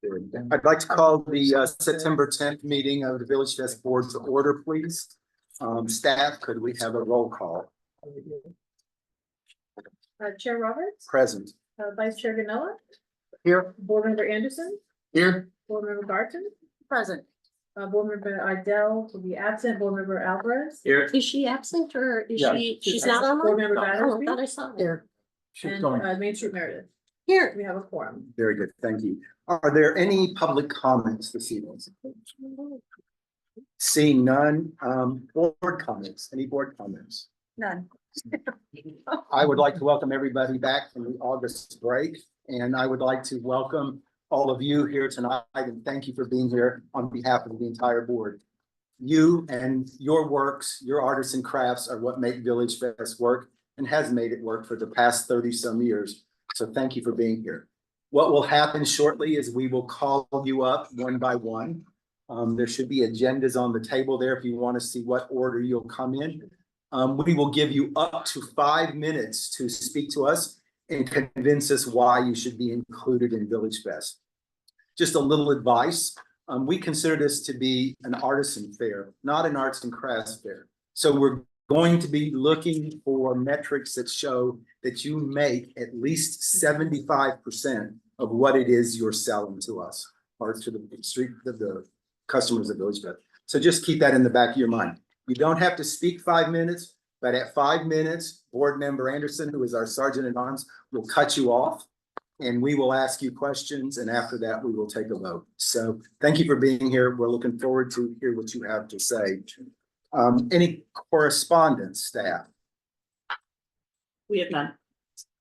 I'd like to call the September 10th meeting of the Village Fest Board to order, please. Staff, could we have a roll call? Chair Roberts, Present. Vice Chair Ganella, Here. Board Member Anderson, Here. Board Member Garten, Present. Board Member Idell will be absent, Board Member Alvarez. Here. Is she absent or is Yeah, she's not on? Board Member Oh, I Battersby. thought I saw her. And Main Street Meredith. Here. We have a quorum. Very good, thank you. Are there any public comments this evening? Seeing none, board comments, any board comments? None. I would like to welcome everybody back from the August break, and I would like to welcome all of you here tonight, and thank you for being here on behalf of the entire board. You and your works, your artists and crafts are what make Village Fest work and has made it work for the past 30-some years. So thank you for being here. What will happen shortly is we will call you up one by one. There should be agendas on the table there if you want to see what order you'll come in. We will give you up to 5 minutes to speak to us and convince us why you should be included in Village Fest. Just a little advice. We consider this to be an artisan fair, not an arts and crafts fair. So we're going to be looking for metrics that show that you make at least 75% of what it is you're selling to us or to the street of the customers of Village Fest. So just keep that in the back of your mind. You don't have to speak 5 minutes, but at 5 minutes, Board Member Anderson, who is our Sergeant at Arms, will cut you off and we will ask you questions. And after that, we will take a vote. So thank you for being here. We're looking forward to hear what you have to say. Any correspondence, staff? We have none.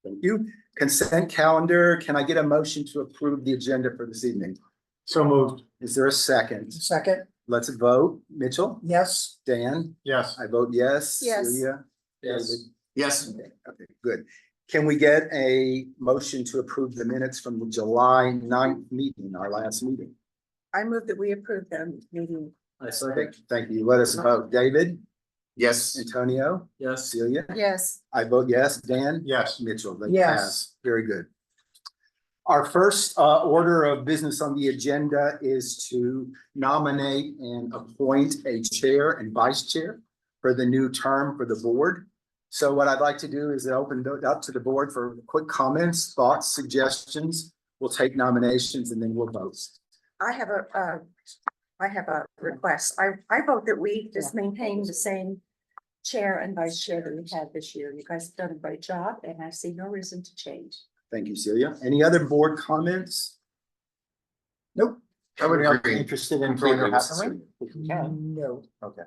Thank you. Consent calendar. Can I get a motion to approve the agenda for this evening? So moved. Is there a second? Second, Let's vote. Mitchell? yes. Dan? Yes. I vote yes. Yes. Celia? Yes. David? Yes. Okay, good. Can we get a motion to approve the minutes from the July 9th meeting, our last meeting? I move that we approve the meeting. Thank you. Let us vote. David? Yes. Antonio? Yes. Celia? Yes. I vote yes. Dan? Yes. Mitchell? They Yes. pass. Very good. Our first order of business on the agenda is to nominate and appoint a chair and vice chair for the new term for the board. So what I'd like to do is open it up to the board for quick comments, thoughts, suggestions. We'll take nominations and then we'll vote. I have a request. I vote that we just maintain the same chair and vice chair that we had this year. You guys have done a great job and I see no reason to change. Thank you, Celia. Any other board comments? Nope. I would Anyone agree. interested in Completely throwing your hat necessary. in the ring? No. Okay.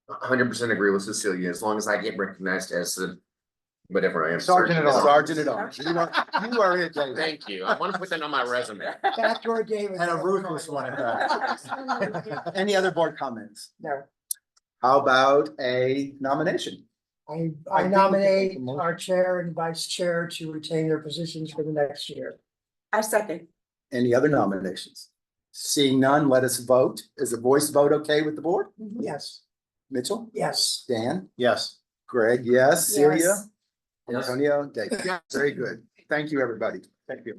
100% agree with Cecilia, as long as I get recognized as the, whatever I am. Sergeant at arms. Sergeant at Arms. You are it, David. Thank you, I want to put that on my resume. Backdoor David. And a ruthless one at that. Any other board comments? No. How about a nomination? I nominate our chair and vice chair to retain their positions for the next year. I second. Any other nominations? Seeing none, let us vote. Is a voice vote okay with the board? Yes. Mitchell? Yes. Dan? Yes. Greg, yes. Celia? Yes. Antonio? David? Very good. Thank you, everybody. Thank you.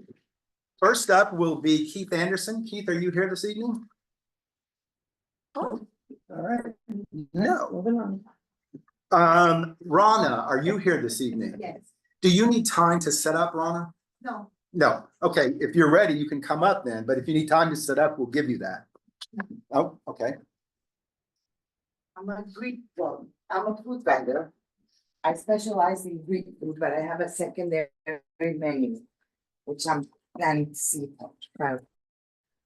First up will be Keith Anderson. Keith, are you here this evening? Oh. All right. No. Moving on. Rana, are you here this evening? Yes. Do you need time to set up, Rana? No. No. Okay, if you're ready, you can come up then, but if you need time to set up, we'll give you that. Oh, okay. I'm a Greek food. I'm a food vendor. I specialize in Greek food, but I have a secondary menu, which I'm planning to see.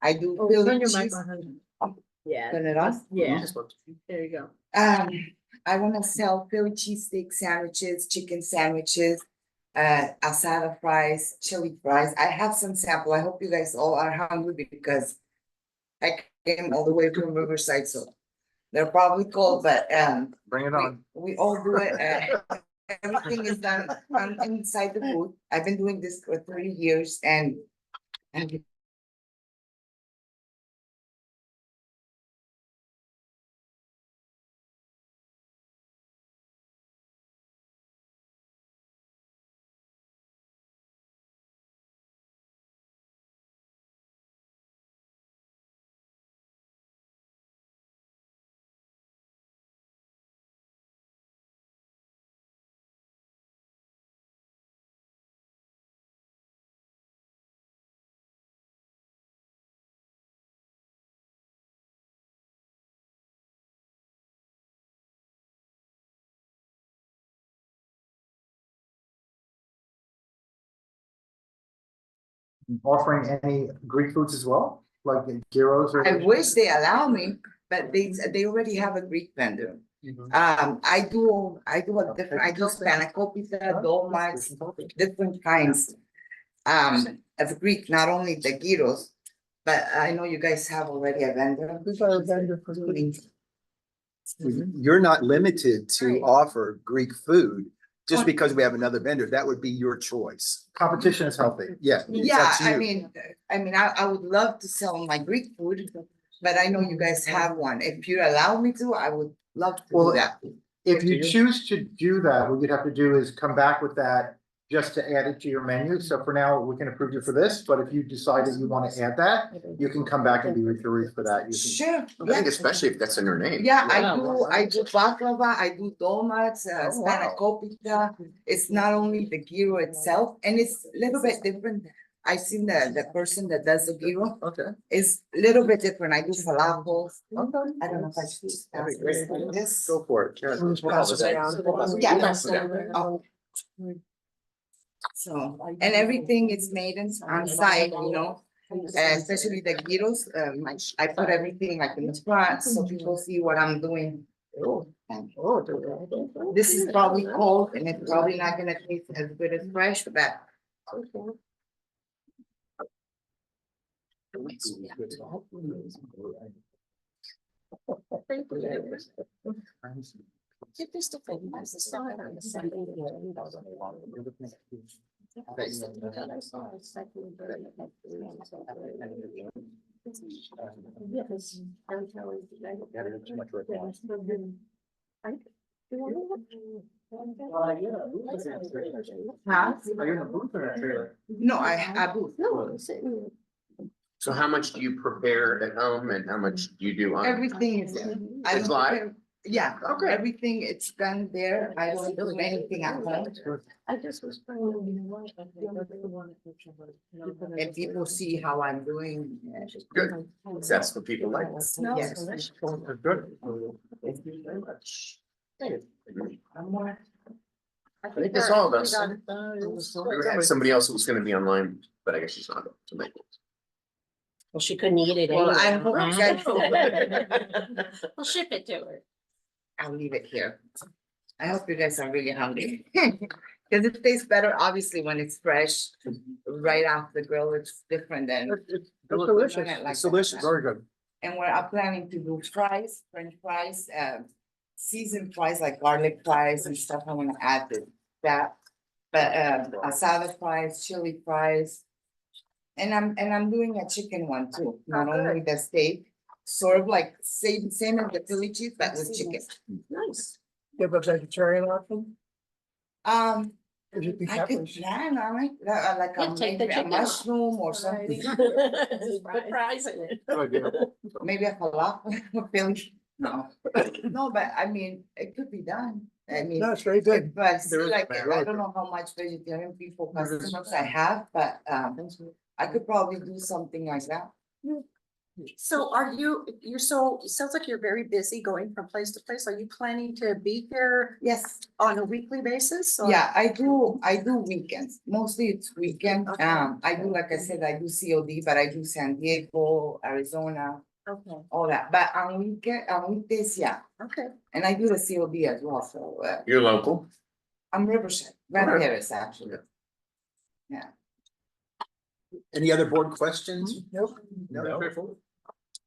I do Oh, Philly turn your mic cheese. on. Oh, Yeah. Turn it off? Yeah, there you go. I want to sell Philly cheesesteak sandwiches, chicken sandwiches, asada fries, chili fries. I have some sample. I hope you guys all are hungry because I came all the way from Riverside, so they're probably cold, but Bring it we all do it. Everything is done inside the booth. I've been doing this for 30 years and offering any Greek foods as well, like gyros or? I wish they allow me, but they already have a Greek vendor. I do a different, I do spanakopita, dolmades, different kinds. Of Greek, not only the gyros, but I know you guys have already a vendor. Who's our vendor for Greek? You're not limited to Right. offer Greek food just Oh. because we have another vendor. That would be your choice. Competition is healthy. Yeah. it's Yeah, up to I you. mean, I would love to sell my Greek food, but I know you guys have one. If you allow me to, I would love to Well, do that. If you choose to do that, what you'd have to do is come back with that just to add it to your menu. So for now, we can approve you for this, but if you decide that you want to add that, you can come back and be referred for that. You can. Sure, I yeah, think especially if that's in her name. yeah, I do baklava, I do donuts, Oh, wow. spanakopita. It's not only the gyro itself, and it's a little bit different. I've seen the person that does the gyro, Okay. it's a little bit different. I do falafels. Okay. I don't know if I should. That'd be great. This. Go for it. Karen. Who's passes around? Yeah. Oh. So, and everything is made on site, you know, especially the gyros, I put everything like in the front, so people see what I'm doing. And this is probably cold and it's probably not gonna taste as good as fresh, but. Huh? No, I booth. So how much do you prepare at home and how much do you do on? Everything is, I It's don't live? prepare- yeah, Okay. everything, it's done there, I don't do anything at home. And people see how I'm doing. Good. That's what people like. Yes. Good. Thank you very much. I I think that's all of us. We had somebody else who was gonna be online, but I guess she's not to make it. Well, she couldn't eat it Well, I anyway. hope you guys, We'll ship it to her. I'll leave it here. I hope you guys are really hungry. Cause it tastes better, obviously, when it's fresh, right off the grill, it's different than. It's delicious. It's delicious. Very good. And we're planning to do fries, French fries, seasoned fries like garlic fries and stuff. I wanna add that. But asada fries, chili fries. And I'm doing a chicken one too, not only the steak, sort of like same as the Philly cheese, but with chicken. Nice. You have a vegetarian option? I Could it be could peppers? plan on it, like Yeah, take the maybe a chicken off. mushroom or something, Put fries in it. Good idea. maybe a falafel, Philly. No, no, but I mean, it could be done. I mean. No, it's very good. But There is like, better. I don't know how much vegetarian people There is. customers I have, but I could probably do something like that. So you're so, it sounds like you're very busy going from place to place. Are you planning to be here Yes, on a weekly basis? or- yeah, I do weekends, mostly it's weekend, Okay. I do, like I said, I do COD, but I do San Diego, Arizona, Okay, all that, but on weekdays, yeah, okay. and I do the COD as well, so, You're local? I'm Riverside, Grand Okay. Terrace, actually. Any other board questions? Nope. No.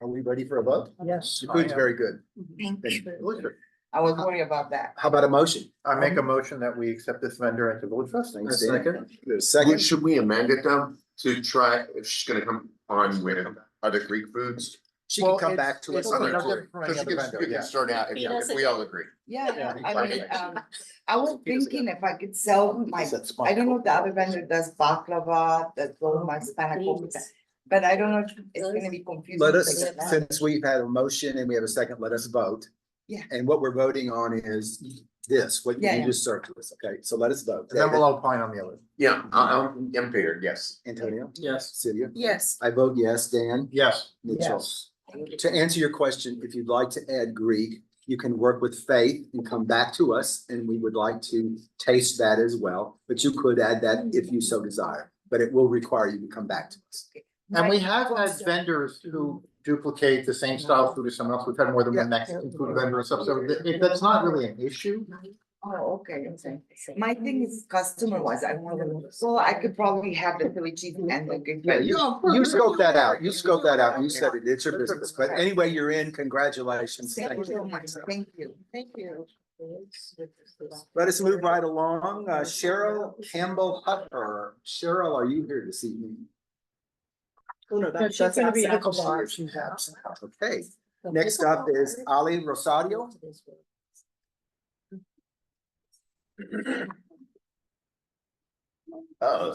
Are we ready for a vote? Yes. The food's very good. Thank Thank you. you. I was worried about that. How about a motion? I make a motion that we accept this vendor into VillageFest. Thanks, Dan. There's a Second, second. should we amend it though, to try, if she's gonna come on with other Greek foods? She can Well, come it's- back to us. it's on no that. different from So any she other can, vendor, we yeah. can start out if we all agree. Yeah, Yeah. I mean, I was thinking if I could sell my, I don't know if the other vendor does baklava, the dolmas, spanakopita, but I don't know if it's gonna be confusing. Let for us, the- since we've had a motion and we have a second, let us vote. Yeah. And what we're voting on is this, what Yeah, you yeah. just served to us, okay? So let us vote. And then we'll opine on the other. Yeah, I'm figured, yes. Antonio? Yes. Celia? Yes. I vote yes. Dan? Yes. Mitchell? To answer your question, if you'd like to add Greek, you can work with Faith and come back to us, and we would like to taste that as well. But you could add that if you so desire. but it will require you to come back to us. And we have had vendors who duplicate the same style food as someone else. We've had more than one Mexican food vendor and stuff, so that's not really an issue. Oh, okay, okay. My thing is customer wise, I want to, so I could probably have the Philly cheese and the good. Yeah, you scope that out. You scope that out. You said it, it's your business. But anyway, you're in. Congratulations. Thank you so much, thank you. Thank you. Let us move right along. Cheryl Campbell Hutter. Cheryl, are you here this evening? No, she's gonna be at the bar. She's absent. Okay. Next up is Ali Rosario. Oh,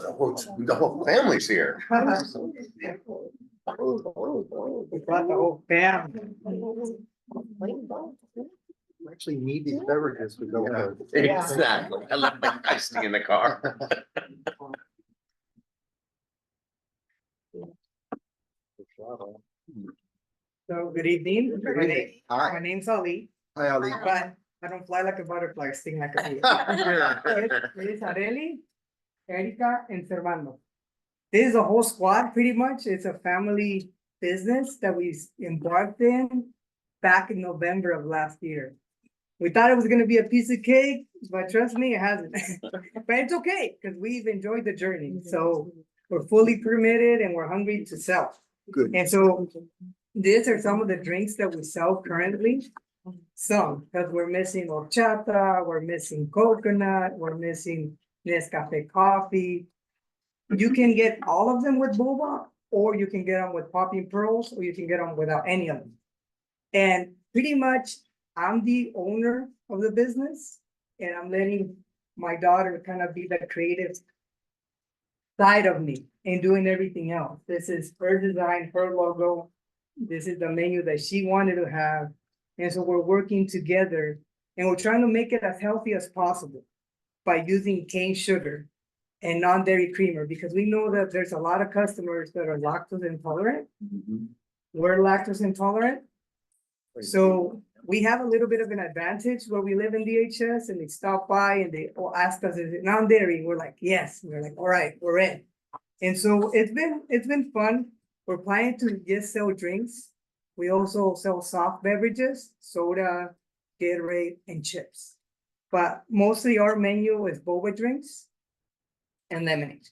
the whole family's here. Actually need these beverages to go with. Exactly. I left my icing in the car. So good evening. Good My evening. name- Hi. my name's Ali, Hi, Ali. but I don't fly like a butterfly, sting like a bee. It is Areli, Erica, and Servando. This is a whole squad, pretty much. It's a family business that we embarked in back in November of last year. We thought it was gonna be a piece of cake, but trust me, it hasn't. But it's okay, because we've enjoyed the journey. So we're fully permitted and we're hungry to sell. Good. And so these are some of the drinks that we sell currently. Some, because we're missing horchata, we're missing coconut, we're missing Nescafe coffee. You can get all of them with boba, or you can get them with popping pearls, or you can get them without any of them. And pretty much, I'm the owner of the business, and I'm letting my daughter kind of be the creative side of me and doing everything else. This is her design, her logo. This is the menu that she wanted to have. And so we're working together and we're trying to make it as healthy as possible by using cane sugar and non-dairy creamer, because we know that there's a lot of customers that are lactose intolerant. We're lactose intolerant. So we have a little bit of an advantage where we live in DHS, and they stop by and they ask us, is it non-dairy? We're like, yes. We're like, all right, we're in. And so it's been fun. We're planning to just sell drinks. We also sell soft beverages, soda, Gatorade, and chips. But mostly our menu is boba drinks and lemonade.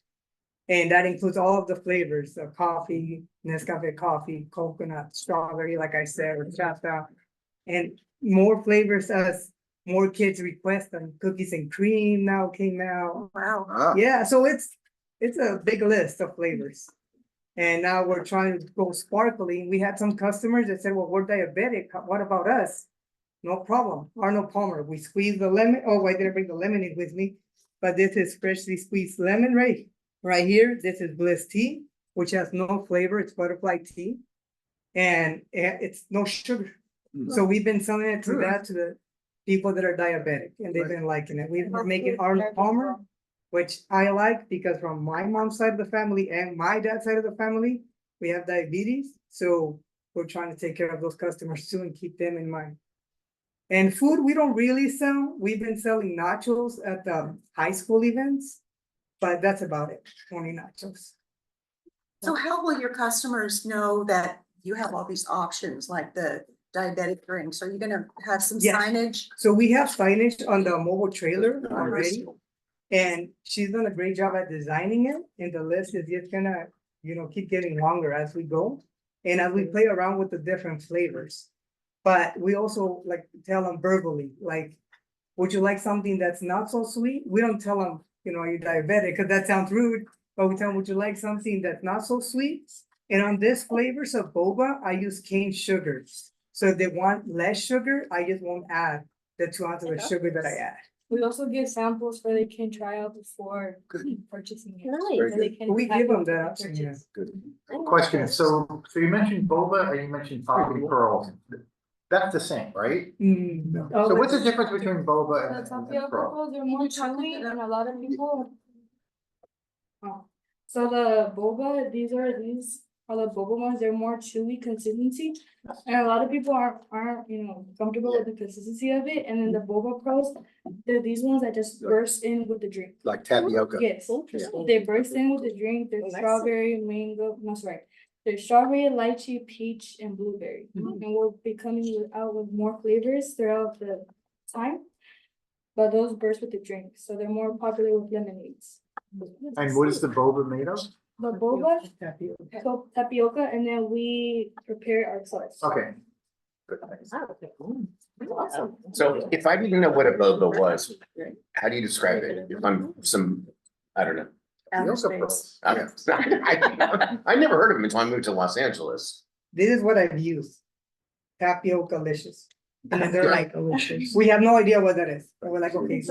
And that includes all of the flavors of coffee, Nescafe coffee, coconut, strawberry, like I said, horchata, and more flavors as more kids request them. Cookies and cream now came out. Wow. Ah, Yeah, so it's a big list of flavors. And now we're trying to go sparkling. We had some customers that said, well, we're diabetic. What about us? No problem. Arnold Palmer, we squeeze the lemon. Oh, I didn't bring the lemonade with me, but this is freshly squeezed lemon right here. This is Bliss tea, which has no flavor. It's butterfly tea. And it's no sugar. So we've been selling it to the people that are diabetic, and they've been liking it. We're making Arnold Palmer, which I like because from my mom's side of the family and my dad's side of the family, we have diabetes. So we're trying to take care of those customers too and keep them in mind. And food, we don't really sell. We've been selling nachos at the high school events, but that's about it, 20 nachos. So how will your customers know that you have all these options, like the diabetic drinks? Are you gonna have some Yes. signage? So we have signage on the mobile trailer already. And she's done a great job at designing it, and the list is just gonna, keep getting longer as we go. And as we play around with the different flavors. But we also like tell them verbally, like, would you like something that's not so sweet? We don't tell them, are you diabetic? Because that sounds rude. But we tell them, would you like something that's not so sweet? And on this flavors of boba, I use cane sugar. So if they want less sugar, I just won't add the 2 ounces of sugar that I add. We also give samples where they can try out before purchasing it. Nice. So they can We have give them it that purchase. option, yeah. good. Question, so you mentioned boba and you mentioned popping pearls. That's the same, right? Oh, So what's the but difference between boba the and tapioca pearl? pearls are more chunky and a lot of people. Oh. So the boba, these are the boba ones. They're more chewy consistency. And a lot of people aren't, comfortable with the consistency of it. And then the boba pros, they're these ones that just burst in with the drink. Like tapioca. Yes, they burst in with the drink. There's strawberry, mango, no, sorry. There's strawberry, lychee, peach, and blueberry. And we'll be coming out with more flavors throughout the time. But those burst with the drink, so they're more popular with lemonades. And what is the boba made of? The boba, so tapioca, and then we prepare it ourselves. Okay. So if I didn't know what a boba was, how do you describe it? If I'm I don't know. Outer space. I never heard of them until I moved to Los Angeles. This is what I've used. Tapioca licious. And then they're like, Delicious. we have no idea what that is. But we're like, okay,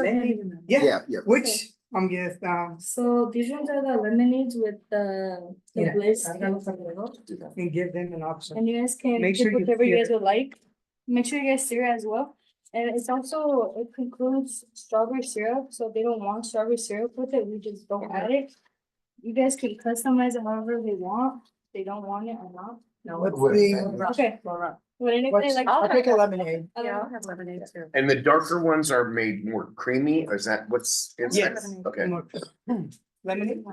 yeah, Yeah. which I'm just, So these ones are the lemonades with the Yeah. bliss. and give them an option. And you guys can Make pick sure you whatever you sear guys would like. Make sure you guys sear it as well. And it's also, it includes strawberry syrup, so if they don't want strawberry syrup with it, we just don't add it. You guys can customize it however they want, they don't want it or not. What's the, Okay. Would anybody what's, like? I'll take a lemonade. Yeah, I'll have lemonade too. And the darker ones are made more creamy, or is that what's inside? Yes. Okay. Lemonade?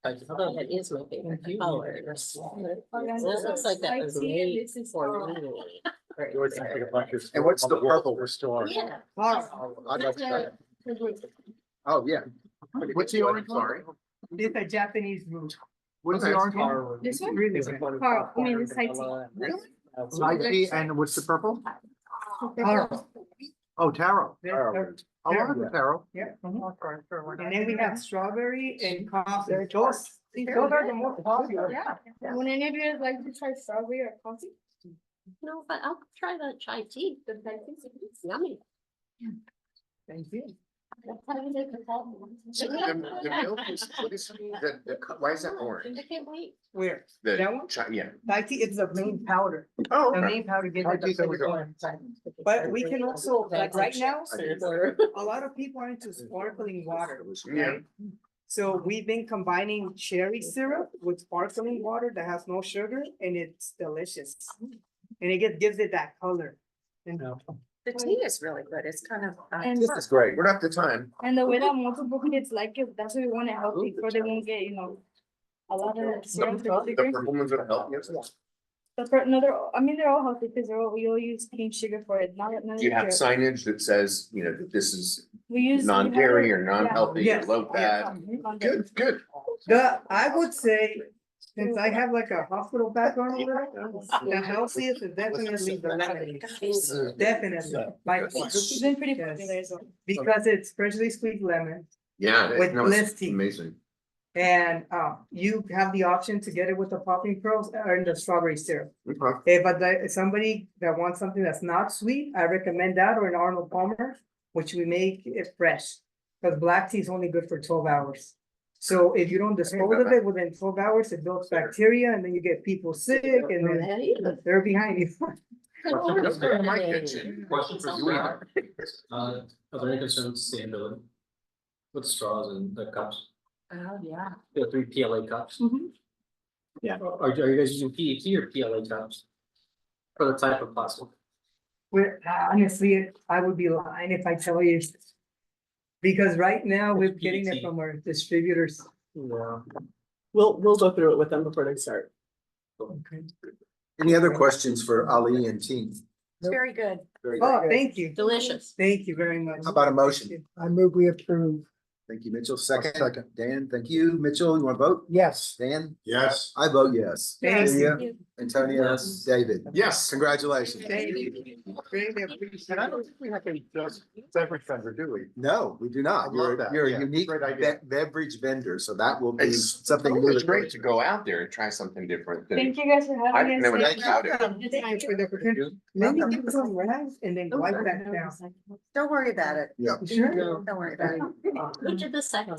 That is my favorite color. It looks like that was made for me. And what's the purple restore? Yeah. I'd like to try it. Oh, yeah. What's the orange one? Sorry. It's a Japanese root. What is the orange one? This one? Really good. Carl, I mean, it's high tea. Really? Lychee, and what's the purple? Taro. Oh, taro. They're- I love the taro. Yeah. And then we have strawberry and coffee. Those are the most popular. Would any of you guys like to try strawberry or coffee? No, but I'll try the chai tea. It's yummy. Thank you. So the milk is, what is, why is that orange? I can't wait. Where? The That one? Yeah. Thai tea is the main powder. Oh, The okay. main powder gives it Thai tea's the always flavor. But we can also, like right now, a lot of people are into sparkling water. Yeah. right? So we've been combining cherry syrup with sparkling water that has no sugar and it's delicious. And it gives it that color. And The tea is really good. It's kind of. And, This is great. We're not the time. and the way that multiple kids like it, that's why we want it healthy, so they won't get, a lot of syrup or The sugar. purple ones are healthy. They're all healthy, because we all use cane sugar for it, not. Do you have signage that says, that this is We use. non-dairy or non-healthy or Yes. low fat? Good, good. I would say, since I have like a hospital background, the healthiest is definitely the lemonade. Definitely. It's been pretty Yes. popular as well. Because it's freshly squeezed lemon. Yeah. With no, it's bliss tea. Amazing. And you have the option to get it with the popping pearls or the strawberry syrup. Okay. But somebody that wants something that's not sweet, I recommend that or an Arnold Palmer, which we make it fresh. Because black tea is only good for 12 hours. So if you don't dispose of it within 12 hours, it builds bacteria and then you get people sick and then they're behind you. Just go to my kitchen. Question for you. Are there any concerns with sustainability? With straws and the cups, Oh, yeah. the 3 PLA cups? Mhm. Yeah, are you guys using PET or PLA cups? For the type of plastic? Well, honestly, I would be lying if I tell you. Because right now we're getting it from our distributors. Yeah. We'll go through it with them before they start. Okay. Any other questions for Ali and team? It's very good. Very Oh, good. thank you. Delicious. Thank you very much. How about a motion? I move we approve. Thank you, Mitchell. Second, Dan, thank you. Mitchell, you want to vote? Yes. Dan? Yes. I vote yes. Thank Celia, you. Antonio, Yes. David. Yes. Congratulations. Thank you. Greatly appreciate And I it. don't think we have a just beverage vendor, do we? No, we do not. I love You're, that. you're a Yeah, unique great idea. beverage vendor, so that will be It's something new. It's great to go out there and try something different. than- Thank you guys for I having didn't know us. anything about it. Thank you for the opportunity. Maybe give some rags and then wipe that down. Don't worry about it. Yeah. Sure. Don't worry about it. Who did the second?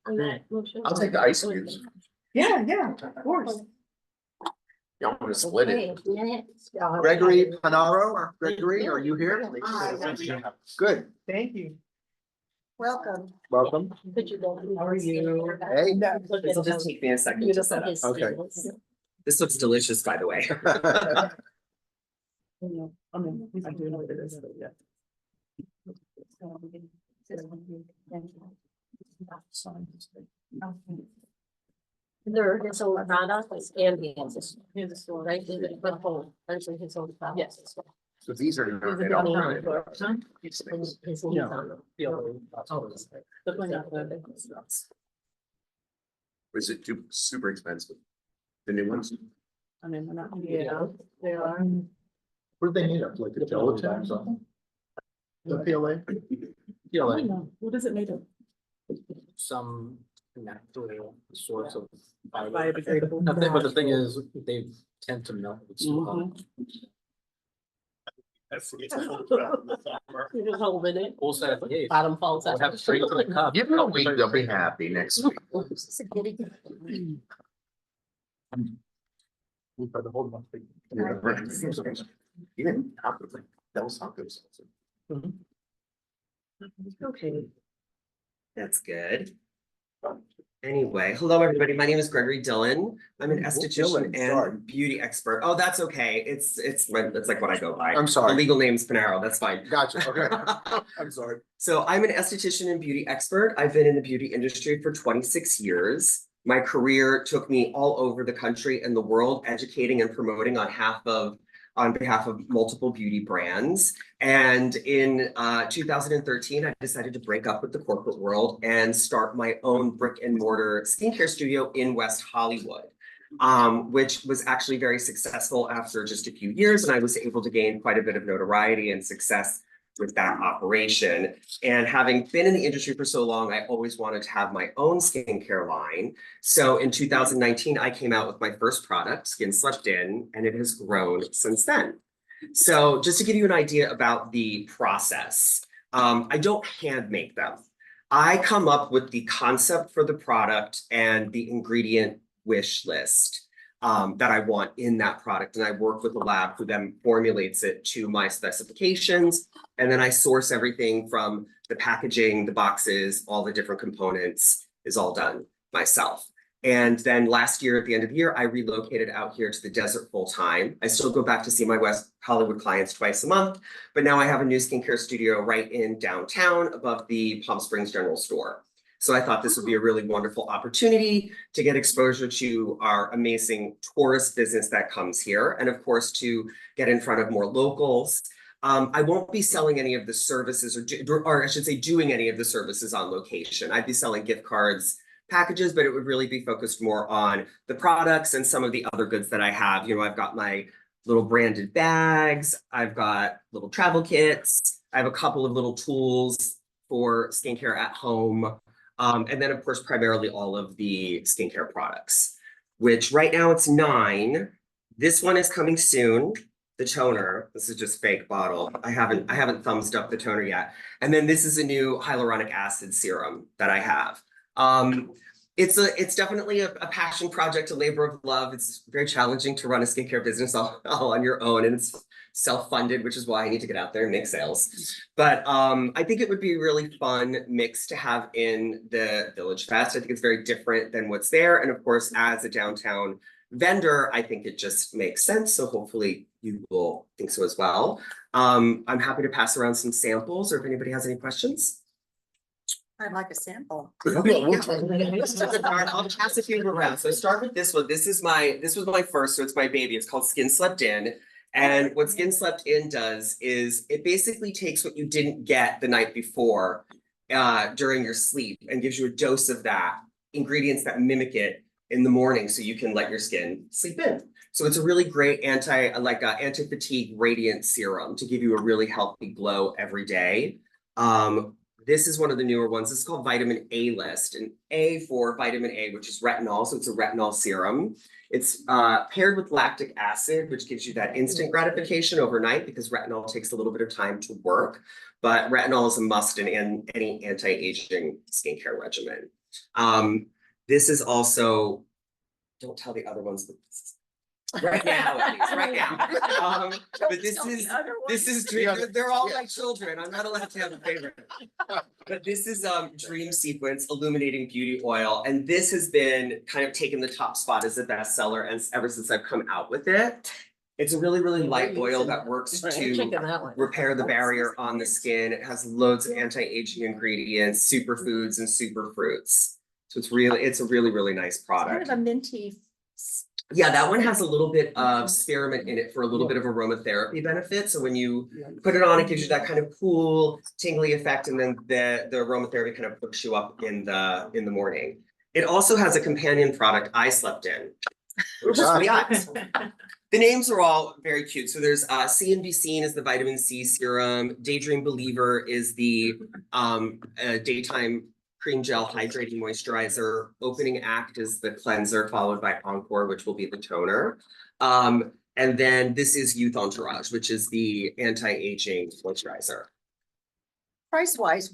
On that motion? I'll take the ice cubes. Yeah, of course. Y'all want to split it? Okay, yeah. Gregory Panaro, Gregory, are you here? Good. Thank you. Welcome. Welcome. Could you go? How are you? Hey. This will just take me a second to set up. Okay. This looks delicious, by the way. I mean, I do know what it is, but yeah. There, his own product and he has this, right? Is it the whole, actually his own product? Yes. So these are. His they don't run it. own Was it too super expensive? The new ones? I mean, we're not. Yeah, they are. What do they need up, like a gelatin or something? The PLA? PLA, What is it made of? some natural source of fiber. Biodegradable. But the thing is, they tend to melt. with smoke. You just hold it in, Also, at the age, bottom falls we'll out. have straight to the cup. Give them a week, they'll be happy next week. We try to hold them up. Even tacos, like those tacos. Okay. That's good. Anyway, hello, everybody. My name is Gregory Dillon. I'm an esthetician sorry. and beauty expert. Oh, that's okay. It's like what I go by. I'm sorry. The legal name's Panaro. That's fine. Gotcha, okay. I'm sorry. So I'm an esthetician and beauty expert. I've been in the beauty industry for 26 years. My career took me all over the country and the world, educating and promoting on behalf of multiple beauty brands. And in 2013, I decided to break up with the corporate world and start my own brick and mortar skincare studio in West Hollywood, which was actually very successful after just a few years. And I was able to gain quite a bit of notoriety and success with that operation. And having been in the industry for so long, I always wanted to have my own skincare line. So in 2019, I came out with my first product, Skin Slept In, and it has grown since then. So just to give you an idea about the process, I don't hand make them. I come up with the concept for the product and the ingredient wish list that I want in that product. And I work with a lab who then formulates it to my specifications. And then I source everything from the packaging, the boxes, all the different components is all done myself. And then last year, at the end of the year, I relocated out here to the desert full time. I still go back to see my West Hollywood clients twice a month, but now I have a new skincare studio right in downtown above the Palm Springs General Store. So I thought this would be a really wonderful opportunity to get exposure to our amazing tourist business that comes here. And of course, to get in front of more locals. I won't be selling any of the services or I should say doing any of the services on location. I'd be selling gift cards, packages, but it would really be focused more on the products and some of the other goods that I have. You know, I've got my little branded bags. I've got little travel kits. I have a couple of little tools for skincare at home. And then of course, primarily all of the skincare products, which right now it's 9. This one is coming soon. The toner, this is just fake bottle. I haven't thumbs up the toner yet. And then this is a new hyaluronic acid serum that I have. It's definitely a passion project, a labor of love. It's very challenging to run a skincare business all on your own, and it's self-funded, which is why I need to get out there and make sales. But I think it would be a really fun mix to have in the VillageFest. I think it's very different than what's there. And of course, as a downtown vendor, I think it just makes sense. So hopefully you will think so as well. I'm happy to pass around some samples or if anybody has any questions. I'd like a sample. I'll pass a few around. So start with this one. This was my first, so it's my baby. It's called Skin Slept In. And what Skin Slept In does is it basically takes what you didn't get the night before during your sleep and gives you a dose of that, ingredients that mimic it in the morning so you can let your skin sleep in. So it's a really great anti-fatigue radiant serum to give you a really healthy glow every day. This is one of the newer ones. This is called Vitamin A List, and A for vitamin A, which is retinol. So it's a retinol serum. It's paired with lactic acid, which gives you that instant gratification overnight because retinol takes a little bit of time to work. But retinol is a must in any anti-aging skincare regimen. This is also, don't tell the other ones, but Right now, at least, right now. But this is Dream, they're all my children, I'm not allowed to have a favorite. But this is Dream Sequence Illuminating Beauty Oil, and this has been kind of taking the top spot as a bestseller and ever since I've come out with it. It's a really, really light oil that works to repair the barrier on the skin. It has loads of anti-aging ingredients, superfoods and superfruits. So it's a really, really nice Kind product. of a minty. Yeah, that one has a little bit of spearmint in it for a little bit of aromatherapy benefit. So when you put it on, it gives you that kind of cool, tingly effect, and then the aromatherapy kind of hooks you up in the morning. It also has a companion product I slept in, which is yeah. The names are all very cute. So there's C and Be Seen is the vitamin C serum. Daydream Believer is the daytime cream gel hydrating moisturizer. Opening Act is the cleanser, followed by Encore, which will be the toner. And then this is Youth Entourage, which is the anti-aging moisturizer. Price wise,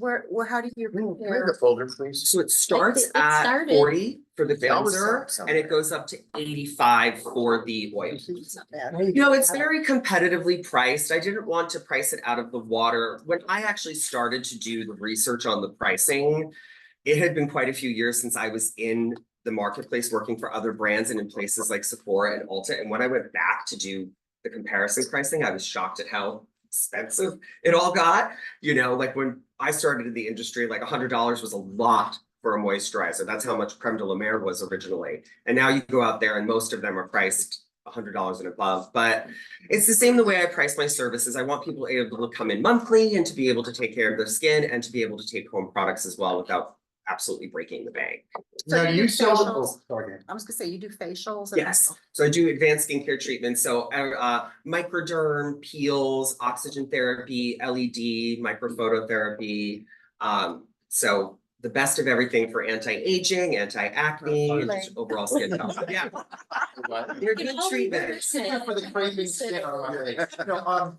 how do you Bring compare? the folder, please. So it starts It at started- 40 for the They always cleanser, sell and it somewhere. goes up to 85 for the oil. It's not bad. You know, it's very competitively priced. I didn't want to price it out of the water. When I actually started to do the research on the pricing, it had been quite a few years since I was in the marketplace working for other brands and in places like Sephora and Ulta. And when I went back to do the comparison pricing, I was shocked at how expensive it all got. You know, like when I started in the industry, like $100 was a lot for a moisturizer. That's how much Creme de la Mer was originally. And now you go out there and most of them are priced $100 and above. But it's the same the way I price my services. I want people able to come in monthly and to be able to take care of their skin and to be able to take home products as well without absolutely breaking the bank. So Now, you you do sell the, facials? sorry. I was gonna say, you do facials? and- Yes, so I do advanced skincare treatments, so microderm, peels, oxygen therapy, LED, microphototherapy. So the best of everything for anti-aging, anti-acne, and just overall skin health. Yeah. They're good treatments. For the craving skin on my face. No,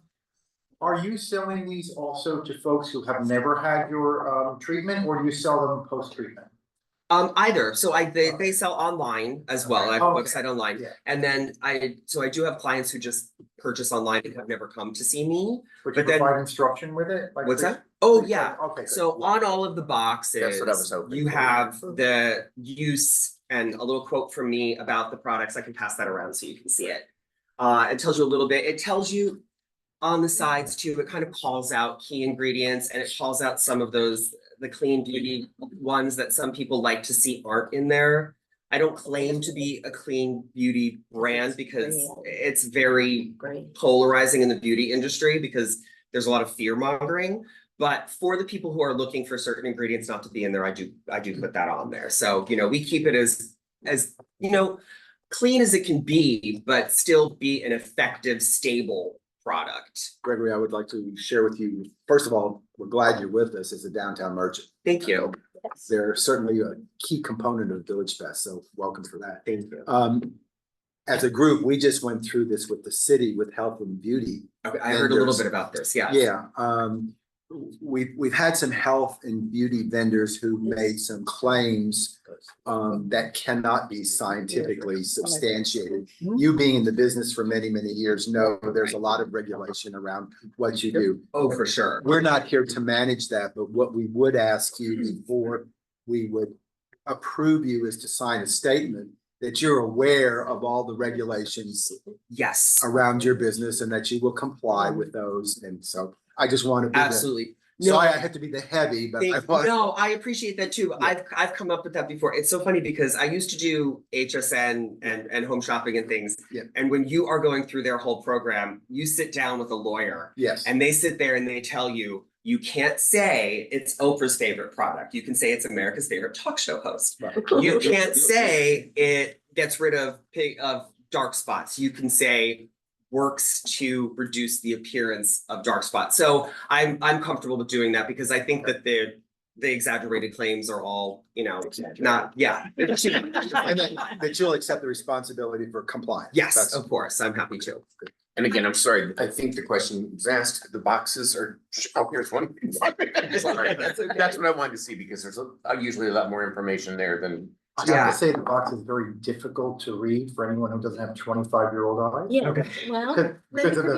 are you selling these also to folks who have never had your treatment, or do you sell them post-treatment? Either, so they sell online as well, I have a Okay. website online, Yeah. and then I do have clients who just purchase online and have never come to see me. But you But then- provide instruction with it? Like What's pre- that? Oh, pre- yeah. Okay. good. So on all of the boxes, That's what I was hoping you for. have the use and a little quote from me about the products. I can pass that around so you can see it. It tells you a little bit, it tells you on the sides too, it kind of calls out key ingredients and it calls out some of those, the clean beauty ones that some people like to see aren't in there. I don't claim to be a clean beauty brand because it's very Great. polarizing in the beauty industry because there's a lot of fear mongering. But for the people who are looking for certain ingredients not to be in there, I do put that on there. So, you know, we keep it as, you know, clean as it can be, but still be an effective, stable product. Gregory, I would like to share with you, first of all, we're glad you're with us as a downtown merchant. Thank you. They're certainly a key component of VillageFest, so welcome for that. Thank you. As a group, we just went through this with the city with health and beauty. Okay, I heard a little bit about this, yeah. Yeah, we've had some health and beauty vendors who made some claims that cannot be scientifically substantiated. You being in the business for many, many years know there's a lot of regulation around what you do. Oh, for sure. We're not here to manage that, but what we would ask you before we would approve you is to sign a statement that you're aware of all the regulations Yes, around your business and that you will comply with those. And so I just want to be absolutely. sorry, I had to be the heavy, but I want. No, I appreciate that too. Yeah. I've come up with that before. It's so funny because I used to do HSN and home shopping and things. Yeah. And when you are going through their whole program, you sit down with a lawyer Yes. and they sit there and they tell you, you can't say it's Oprah's favorite product. You can say it's America's favorite talk show host. Right. You can't say it gets rid of dark spots. You can say works to reduce the appearance of dark spots. So I'm comfortable with doing that because I think that the exaggerated claims are all, you know, not, yeah. And that you'll accept the responsibility for compliance. Yes, That's- of course, I'm happy to. And again, I'm sorry, I think the question was asked, the boxes are, oh, here's one. Sorry. That's okay. That's what I wanted to see because there's usually a lot more information there than I have to say the box is very difficult to read for anyone who doesn't have 25-year-old eyes. Yeah, Okay. well. Because of the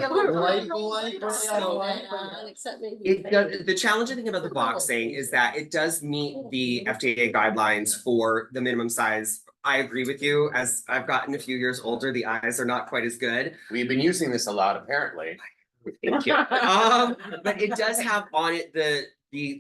light, except maybe. It does, the challenging thing about the boxing is that it does meet the FDA guidelines for the minimum size. I agree with you, as I've gotten a few years older, the eyes are not quite as good. We've been using this a lot, apparently. Thank you. But it does have on it the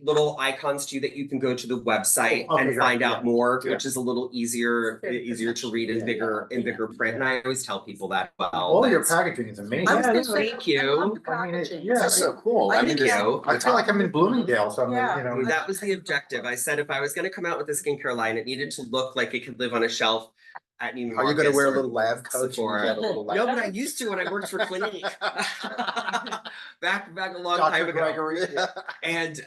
little icons too, that you can go to the website Okay, and find yeah, out more, yeah. which is a little easier to read in bigger print. And I always tell people that well. All your that's- packaging is amazing. I was gonna Yeah, say, thank you. I mean, packaging. That's so cool. I mean, Thank you. I feel like I'm in Bloomingdale, so I'm, Yeah. you know. That was the objective. I said if I was gonna come out with a skincare line, it needed to look like it could live on a shelf at Neiman Are you gonna Marcus wear a or little lab coat? Sephora. Have a little lab- No, but I used to when I worked for Clinique. Back a long Dr. time ago. Gregory. And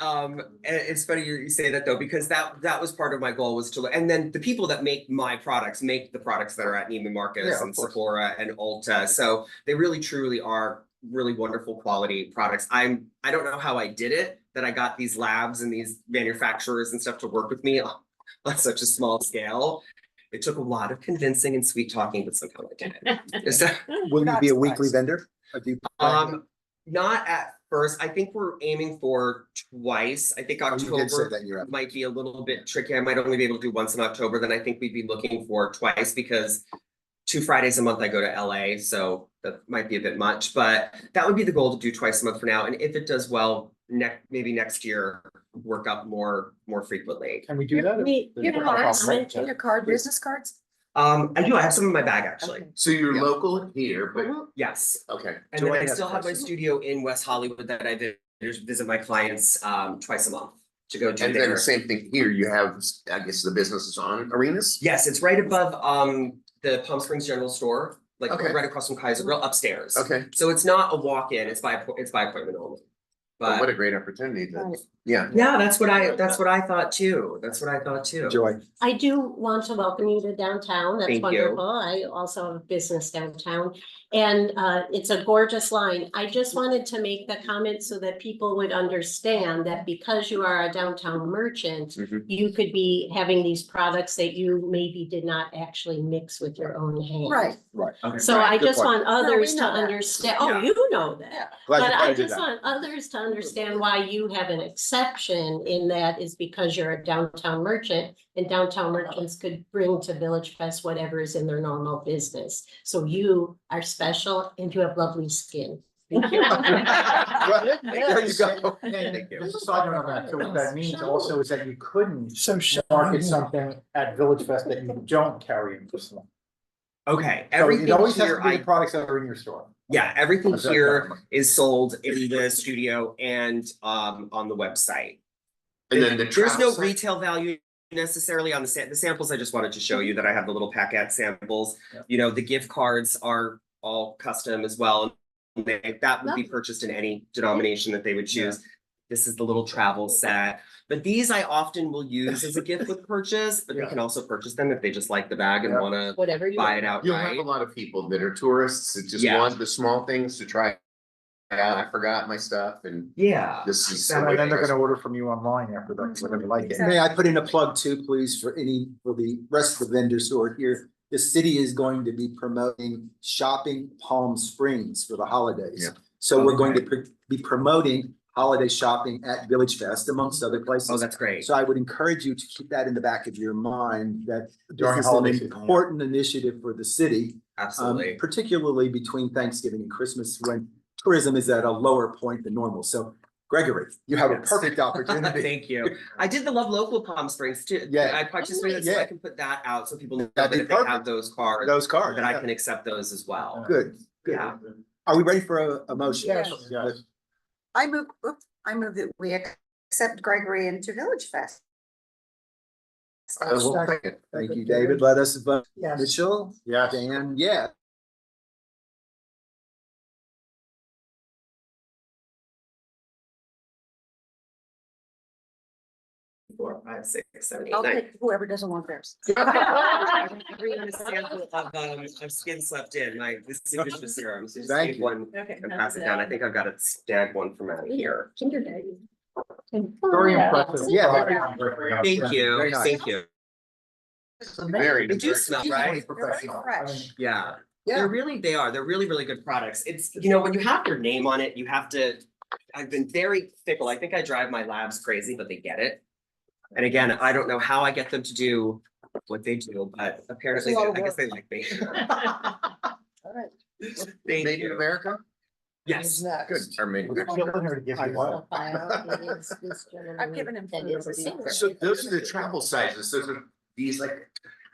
it's funny you say that though, because that was part of my goal was to, and then the people that make my products make the products that are at Neiman Marcus Yeah, of and course. Sephora and Ulta. So they really truly are really wonderful quality products. I don't know how I did it, that I got these labs and these manufacturers and stuff to work with me on such a small scale. It took a lot of convincing and sweet talking, but somehow I did it. So, Will you be a weekly vendor? Or do you- not at first. I think we're aiming for twice. I think Oh, you did say October that in your app. might be a little bit tricky. I might only be able to do once in October. Then I think we'd be looking for twice because 2 Fridays a month I go to LA, so that might be a bit much, but that would be the goal, to do twice a month for now. And if it does well, maybe next year, work up more frequently. Can we do that? Your card, business cards? I do. I have some in my bag actually. Okay. So you're Yeah. local here, but, Yes. okay. And Joy then I has still have my questions. studio in West Hollywood that I visit my clients twice a month to go to And then there. the same thing here, you have, I guess, the business is on Arenas? Yes, it's right above the Palm Springs General Store, like Okay. right across from Kaiser Grill upstairs. Okay, So it's not a walk-in, it's by appointment only. well, what But a great opportunity to, Right. yeah. yeah, that's what I thought too. That's what I thought too. Joy, I do want to welcome you to downtown. That's Thank you. wonderful. I also have a business downtown. And it's a gorgeous line. I just wanted to make the comment so that people would understand that because you are a downtown merchant, Mhm. you could be having these products that you maybe did not actually mix with your own hand. Right. right. Okay. So Right, I good just point. want others to know that. understand. Oh, Yeah. you know that. Glad But you I pointed just that. want others to understand why you have an exception in that is because you're a downtown merchant. And downtown merchants could bring to VillageFest whatever is in their normal business. So you are special and you have lovely skin. Thank you. Well, there you go. And just a side note on that, so what that means Sure. also is that you couldn't So market something at Village Fest that you don't carry in person. Okay, So everything it always has here, to be the products that are in your store. yeah, everything Is that here correct? is sold in the studio and on the website. And then the There's travel no site- retail value necessarily on the samples. I just wanted to show you that I have the little packet samples. Yeah. You know, the gift cards are all custom as well. That would be purchased in any denomination that they would choose. This is the little travel set, but these I often will use as a gift with purchase, but they Yeah. can also purchase them if they just like the bag and Yeah. wanna Whatever you. buy want. it outright. You'll have a lot of people that are tourists that just Yeah. want the small things to try. Yeah, I forgot my stuff and Yeah. this is. so And then they're interesting. gonna order from you online after that, whenever they like it. May I put in a plug too, please, for the rest of the vendors who are here? The city is going to be promoting shopping Palm Springs for the holidays. Yeah. So we're going to be promoting holiday shopping at Village Fest amongst other places. Oh, that's great. So I would encourage you to keep that in the back of your mind, that During this is an holiday season, yeah. important initiative for the city. Absolutely. Particularly between Thanksgiving and Christmas, when tourism is at a lower point than normal. So Gregory, you have a Yes. perfect opportunity. Thank you. I did the Love Local Palm Springs too. Yeah. I participated, so Yeah. I can put that out so people know That'd that be if they have perfect. those cards, Those cards. that I can accept those as well. Good, good. Yeah. Are we ready for a motion? Yes. Yes. I move that we accept Gregory into Village Fest. I will take it. Thank you, David. Let us vote. Yes. Mitchell, Yes. Dan, yeah. 4, 5, 6, 7, 8, I'll 9. take whoever doesn't want theirs. Everyone is sample of skin slept in, my distinguished serum. So just Thank take you. one Okay. and pass it down. I think I've got a stag one from out here. Kinder Daddy. Very impressive. Yeah. product. Thank you, Very nice. thank you. Very. They do smell, right? Professional. I mean, Fresh. Yeah. Yeah. They're really, really good products. It's, you know, when you have your name on it, you have to, I've been very fickle. I think I drive my labs crazy, but they get it. And again, I don't know how I get them to do what they do, but apparently, It's a lot of I guess they like me. All right. Thank Made in you. America? Yes. Good. Our main. I know. I've given him. So those are the travel sizes. Those are these like.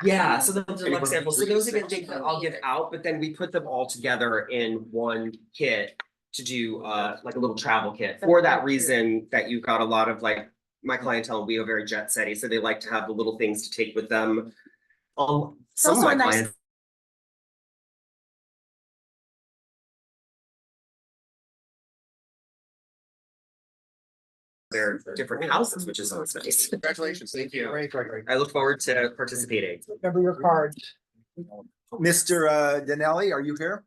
Yeah, so the deluxe samples, so those are the things that I'll give out, but then we put them all together in one kit to do like a little travel kit. For that reason that you've got a lot of like, my clientele, we are very jet setty, so they like to have the little things to take with them. Some of also my a nice- clients. Their different houses, which is always nice. Congratulations. Thank you. Great, great, great. I look forward to participating. Remember your cards. Mr. Denelli, are you here?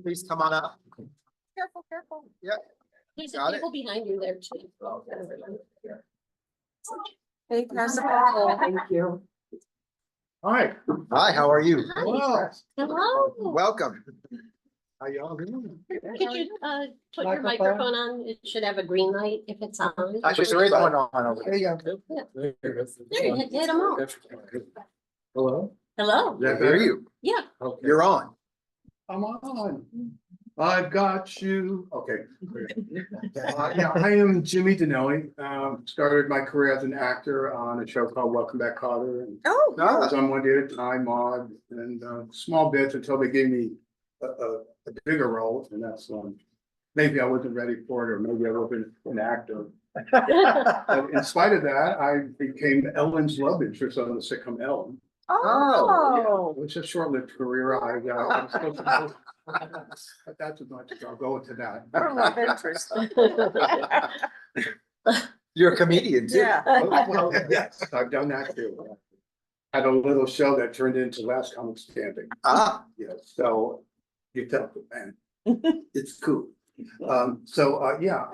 Please come on up. Careful, careful. There's Got a it. table behind you there too. Hey, pass the ball. Thank you. All right. Hi, how are you? Wow. Hello. Welcome. How y'all doing? Could you put your Microphone? microphone on? It should have a green light if it's on. Actually, there is one on over There there. you go. There, hit them all. Hello? Hello. I hear you. Yeah. Okay. You're on. I'm on. I've got you. Okay. Yeah, I am Jimmy Denelli. Started my career as an actor on a show called Welcome Back, Kotter. And Oh, Ah, was on one day at a time, Maud, and small bits until they gave me a bigger role, and that's maybe I wasn't ready for it, or maybe I wasn't an actor. But in spite of that, I became Ellen's love interest on the sitcom Ellen. oh. It was a short-lived career. I'm supposed to- But that's as much as I'll go into that. Her love interest. You're a comedian too. Yeah. Well, yes, I've done that too. Had a little show that turned into Last Comic Standing. Ah, Yes, so you tell them, man, it's cool. Yeah,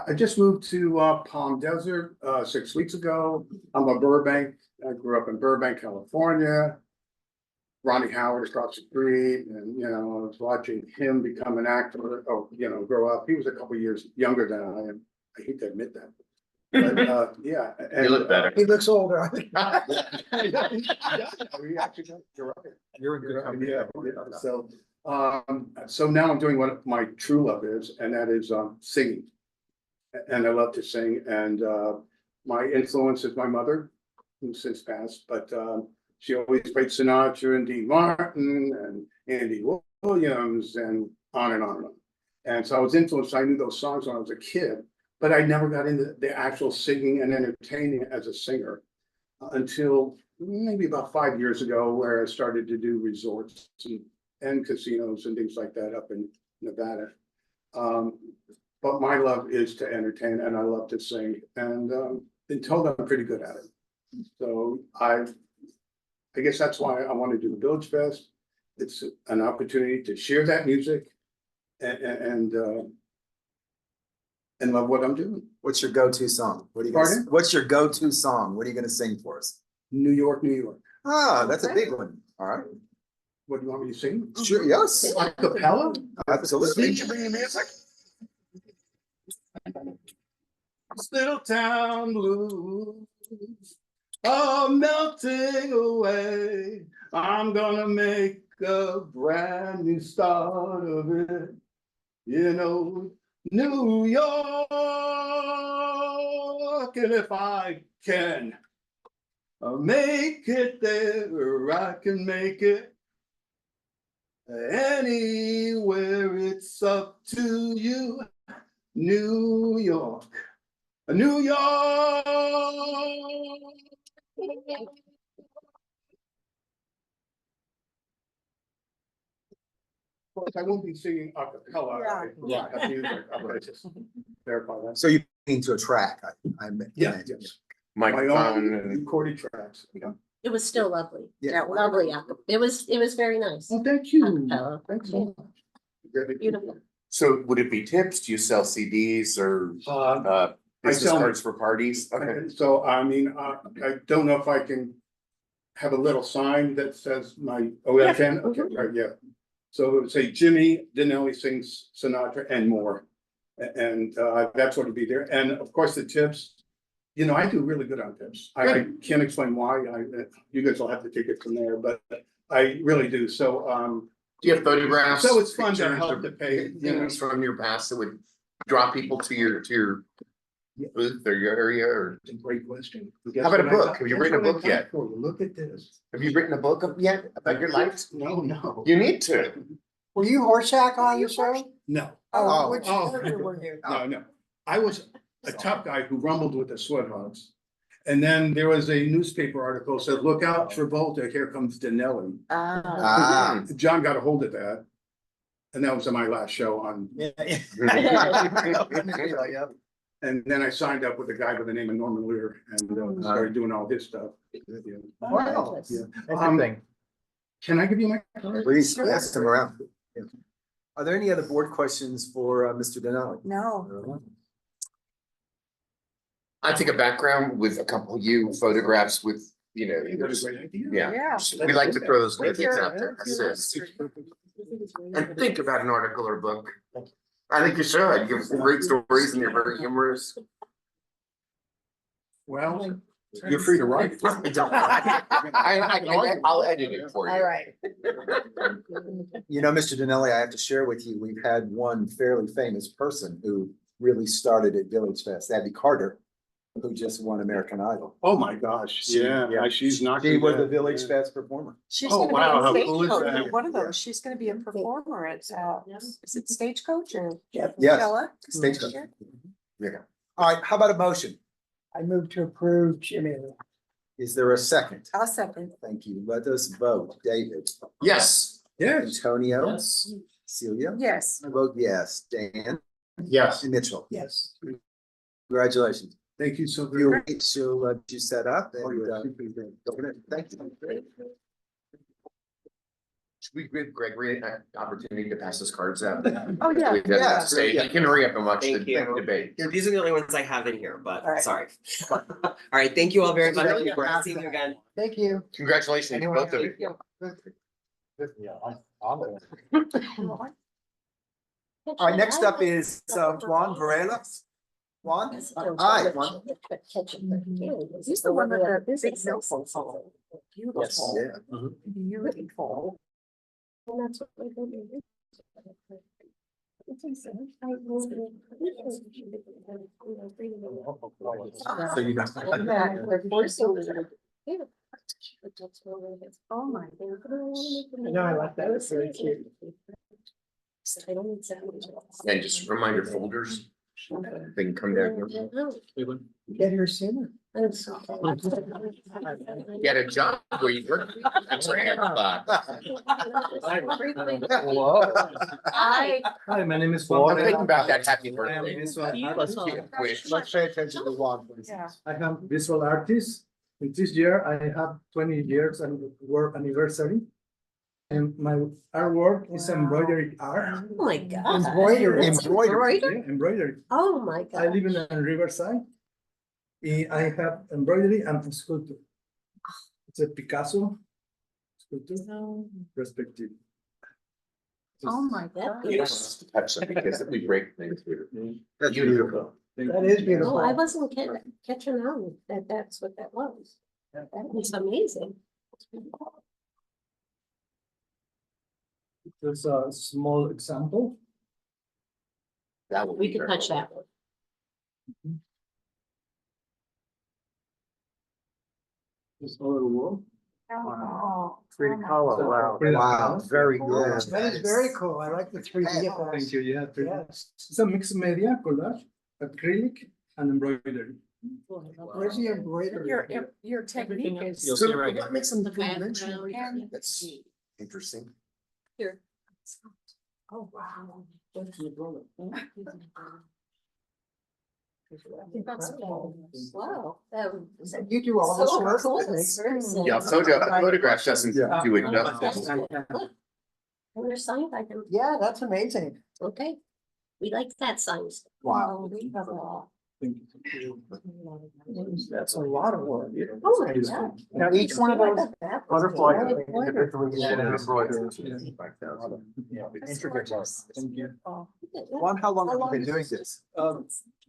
I just moved to Palm Desert 6 weeks ago. I'm a Burbank. I grew up in Burbank, California. Ronnie Howard across the street, and I was watching him become an actor, grow up. He was a couple years younger than I am. I hate to admit that. But yeah. You look better. He looks older. I think. We actually got- You're right. you're in good company. Yeah, so now I'm doing what my true love is, and that is singing. And I love to sing, and my influence is my mother, who's since passed, but she always played Sinatra and Dean Martin and Andy Williams and on and on and on. And so I was influenced. I knew those songs when I was a kid, but I never got into the actual singing and entertaining as a singer until maybe about 5 years ago, where I started to do resorts and casinos and things like that up in Nevada. But my love is to entertain, and I love to sing, and been told I'm pretty good at it. So I guess that's why I want to do the VillageFest. It's an opportunity to share that music and love what I'm doing. What's your go-to song? What are you Pardon? what's your go-to song? What are you gonna sing for us? New York, New York. Ah, that's a big one. All right. What do you want me to sing? Sure, yes, Acapella? absolutely. Little town blues are melting away. I'm gonna make a brand new start of it. New York, and if I can make it there, I can make it anywhere. It's up to you, New York. New York. Of course, I won't be singing a cappella. Yeah. I have music. Okay, just verify that. So you into a track, Yeah, yes. My Microphone own and. recorded tracks. Yeah. It was still lovely. Yeah. Lovely. It was very nice. Oh, thank you. Acapella. Thanks so much. Beautiful. So would it be tips? Do you sell CDs or Uh, Business sell- cards for parties, okay. And so, I mean, I don't know if I can have a little sign that says I can, okay, right, yeah. So it would say Jimmy Dinelli sings Sinatra and more. And that's what would be there. And of course, the tips, you know, I do really good on tips. I can't explain why. You guys will have to take it from there, but I really do. So, Do you have photographs? so it's fun to pictures help of to pay, you know. Things from your past that would draw people to your booth or your area, or It's a great question. how about a book? Have you written a book yet? Look at this. Have you written a book yet about your life? No. You need to. Were you Horshack on the show? No. Oh, Oh. which character were you? No. I was a tough guy who rumbled with the sweat hogs. And then there was a newspaper article said, look out for Volta, here comes Dinelli. Ah. John got a hold of that. And that was my last show on, and then I signed up with a guy by the name of Norman Lear and started doing all his stuff. Yeah. Wow. Yeah. Interesting. Can I give you my card? Please, pass them around. Are there any other board questions for Mr. Denali? No, I take a background with a couple of you photographs with, you know, What a great idea. yeah. yeah. We like to throw those good With your- things out there. with your- Assist. And think about an article or book. I think you should. You have some great stories and you're very humorous. Well, you're free to write. I'll edit it for you. All right. You know, Mr. Denelli, I have to share with you, we've had one fairly famous person who really started at Village Fest, Abby Carter, who just won American Idol. Oh, my gosh. Yeah, she's not. She was the Village Fest performer. She's Oh, gonna wow, be how a cool is stagecoach, that? one of those, she's gonna be a performer at, is it Stagecoach or? Yes. Coachella? Stagecoach. Sure. Yeah. All right, how about a motion? I moved to approve Jimmy. Is there a second? I'll second. Thank you. Let us vote. David. Yes. Yes. Antonio. Yes. Celia. Yes. I vote yes. Dan Yes. and Mitchell. Yes. Thank Congratulations. you so very You'll much. wait till you set up Oh, and you're super great. thank you. Should we give Gregory an opportunity to pass his cards out? Oh, yeah. Yeah. Stay, you can hurry up and watch the Thank you. debate. Yeah, these are the only ones I have in here, but All right. sorry. All right, thank you all very much. Thank you. Seeing you again. Thank you. Congratulations, both of you. All right, next up is Juan Varela. Juan? Hi, Juan. He's the one with the big cell phone. Beautiful. Yeah. Beautiful. And that's what we're gonna do. So you got. Oh, my. I know, I like that. It's very cute. And just remind your folders, they can come down here. Get here sooner. Get a job where you work. That's rare. I. Hi, my name is Well, Juan. I'm thinking about that. Happy I am birthday. visual Beautiful. artist. Let's pay attention to Juan, please. Yeah. I am visual artist. In this year, I have 20 years and work anniversary. And my artwork is embroidery art. Oh, my God. Embroidery. Embroidery. Yeah, embroidery. Oh, my I God. live in a riverside. I have embroidery and sculpture. It's a Picasso sculpture, perspective. Oh, my God. Yes, touch them because we break things here. That's beautiful. That is beautiful. Oh, I wasn't catching on that that's what that was. That was amazing. There's a small example. That will We be could touch very- that one. This other wall. Oh. Frida Kahlo, wow. Frida Wow, Kahlo. very good. That is very cool. I like the 3D Thank effects. you. Yeah, Yes. it's a mixed media collage, acrylic and embroidery. Where's the embroidery? Your technique is. You'll So see right what makes them The three-dimensional? background. That's interesting. Here. Oh, wow. That's cool. Wow. That was You do all this so work? cool in person. Yeah, photograph doesn't Yeah. do it That's justice. cool. Look. And there's signs I can, Yeah, that's amazing. okay. We like that signs. Wow. Unbelievable. That's a lot of work. Oh, my God. Now, each one of those butterflies are individually intricate work. Thank you. Juan, how long have you been doing this?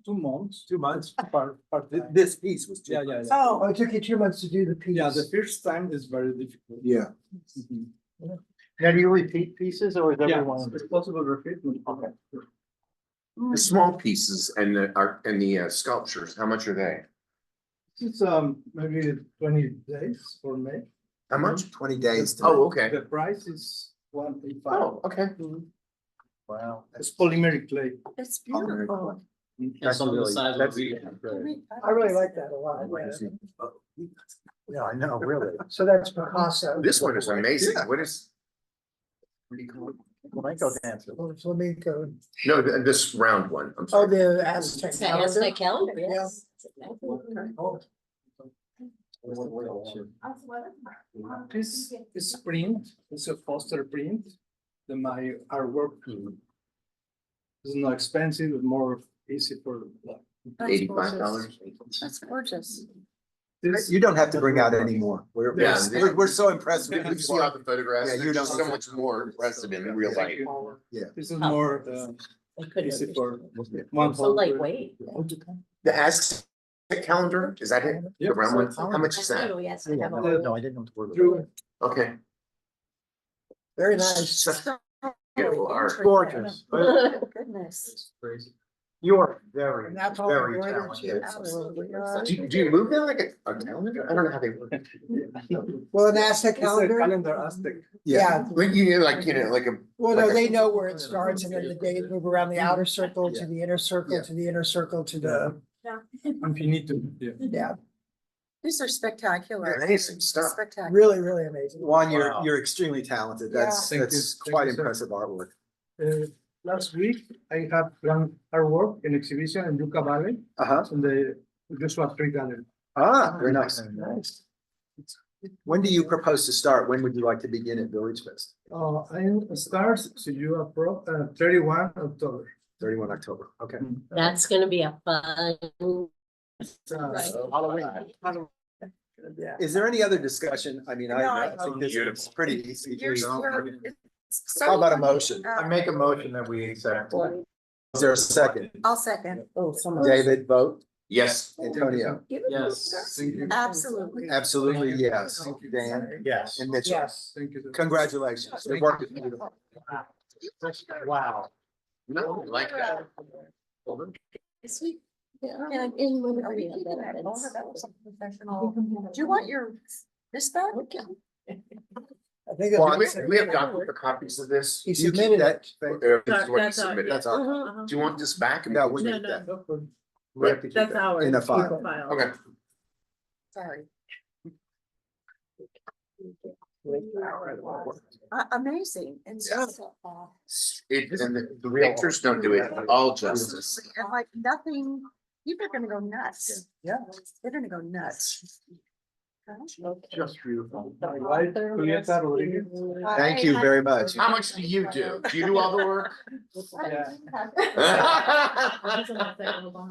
2 months. 2 months? Part This piece was. Yeah, yeah, yeah. Oh, it took you 2 months to do the piece. Yeah, the first time is very difficult. Yeah. Mhm. Now, do you repeat pieces or is Yeah, everyone? it's possible repeat. Okay. The small pieces and the art and the sculptures, how much are they? It's maybe 20 days for me. How much? 20 days. to Oh, make. okay. The price is 185. Oh, okay. Wow. It's polymeric clay. It's beautiful. That's really, that's. I really like that a lot. Yeah, I know, really. So that's Picasso. This one is amazing. Yeah. What is? What do you call it? Flamenco dancer. Or flamenco. No, this round one. I'm Oh, sorry. the Aztec. It's the Aztec calendar, yes. This is print, it's a poster print. My artwork is not expensive, it's more easy for. $85. That's gorgeous. This, You don't have to bring out any more. Yeah. We're so impressed with You see all the photographs, Yeah, you they're don't- so much more impressive in real life. this is more I couldn't easy for understand. one. So lightweight. The Aztec calendar, is that it? The Yep. round one? How much is that? Oh, yes. Yeah, I have a- no, I didn't know. what it was. Through Okay. Very nice. Beautiful art. Gorgeous. Goodness. Crazy. You are very, And that's all very embroidered too. talented. Do you move that like a calendar? I don't know how they work. Well, an Aztec it's a calendar, calendar Aztec. yeah. Like, you know, like a. Well, no, like a- they know where it starts and then the days move around the outer circle to the inner circle, Yeah. to the inner circle, to the, Infinito, yeah. yeah, These are spectacular. Amazing stuff. Spectacular. really, really amazing. Juan, Wow. you're extremely talented. Yeah. That's, Thank you. that's Thank quite you, sir. impressive artwork. Last week, I have done artwork in exhibition in Yucca Valley, Uh-huh. in the Joshua Tree Gallery. Ah, very nice. Nice. When do you propose to start? When would you like to begin at Village Fest? I start to you 31 October. 31 October. Okay. That's gonna be a fun. Yeah. Is there any other discussion? I mean, No, I I- think this is pretty easy. You're sure- it's so How about a funny. motion? I make a motion that we accept. Is there a second? I'll second. David, vote. Yes. Antonio, Yes. Absolutely. absolutely, yes. Dan Yes. and Mitchell. Yes. Thank you. Congratulations. The work is beautiful. Wow. No, I like that. Yeah, in women are being better. Professional. Do you want your, this back? I think Well, that's. we have copies of this. He You keep submitted that. it. This is what you That's our- submitted. That's our, Do you want this back? no, we No, need no. that. We have to keep That's that our. in a file. Okay. Sorry. Amazing. And so, And the pictures don't do it all justice. and like nothing, people are gonna go nuts. Yeah. They're gonna go nuts. Just beautiful. My wife, Julieta Rodriguez. Thank you very much. How much do you do? Do you do all the work?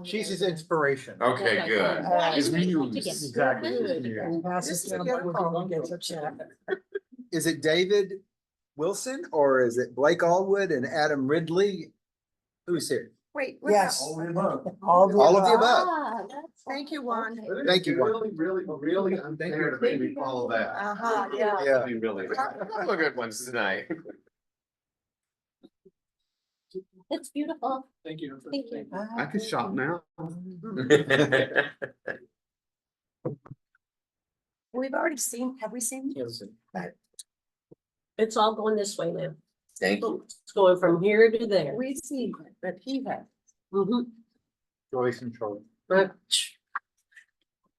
She's his inspiration. Okay, good. His muse. Exactly. And pass this down before he gets upset. Is it David Wilson or is it Blake Allwood and Adam Ridley? Who's here? Wait. what Yes. about- All All of the above. Thank you, Juan. Thank you, Juan. Really unfair to maybe follow that. Uh-huh, yeah. Yeah. Really. Couple of good ones tonight. It's beautiful. Thank you. Thank you. I could shop now. We've already seen, have we seen? It's all going this way now. Thank you. It's going from here to there. We've seen it, but he had. Mhm. Joyce and Charlie. But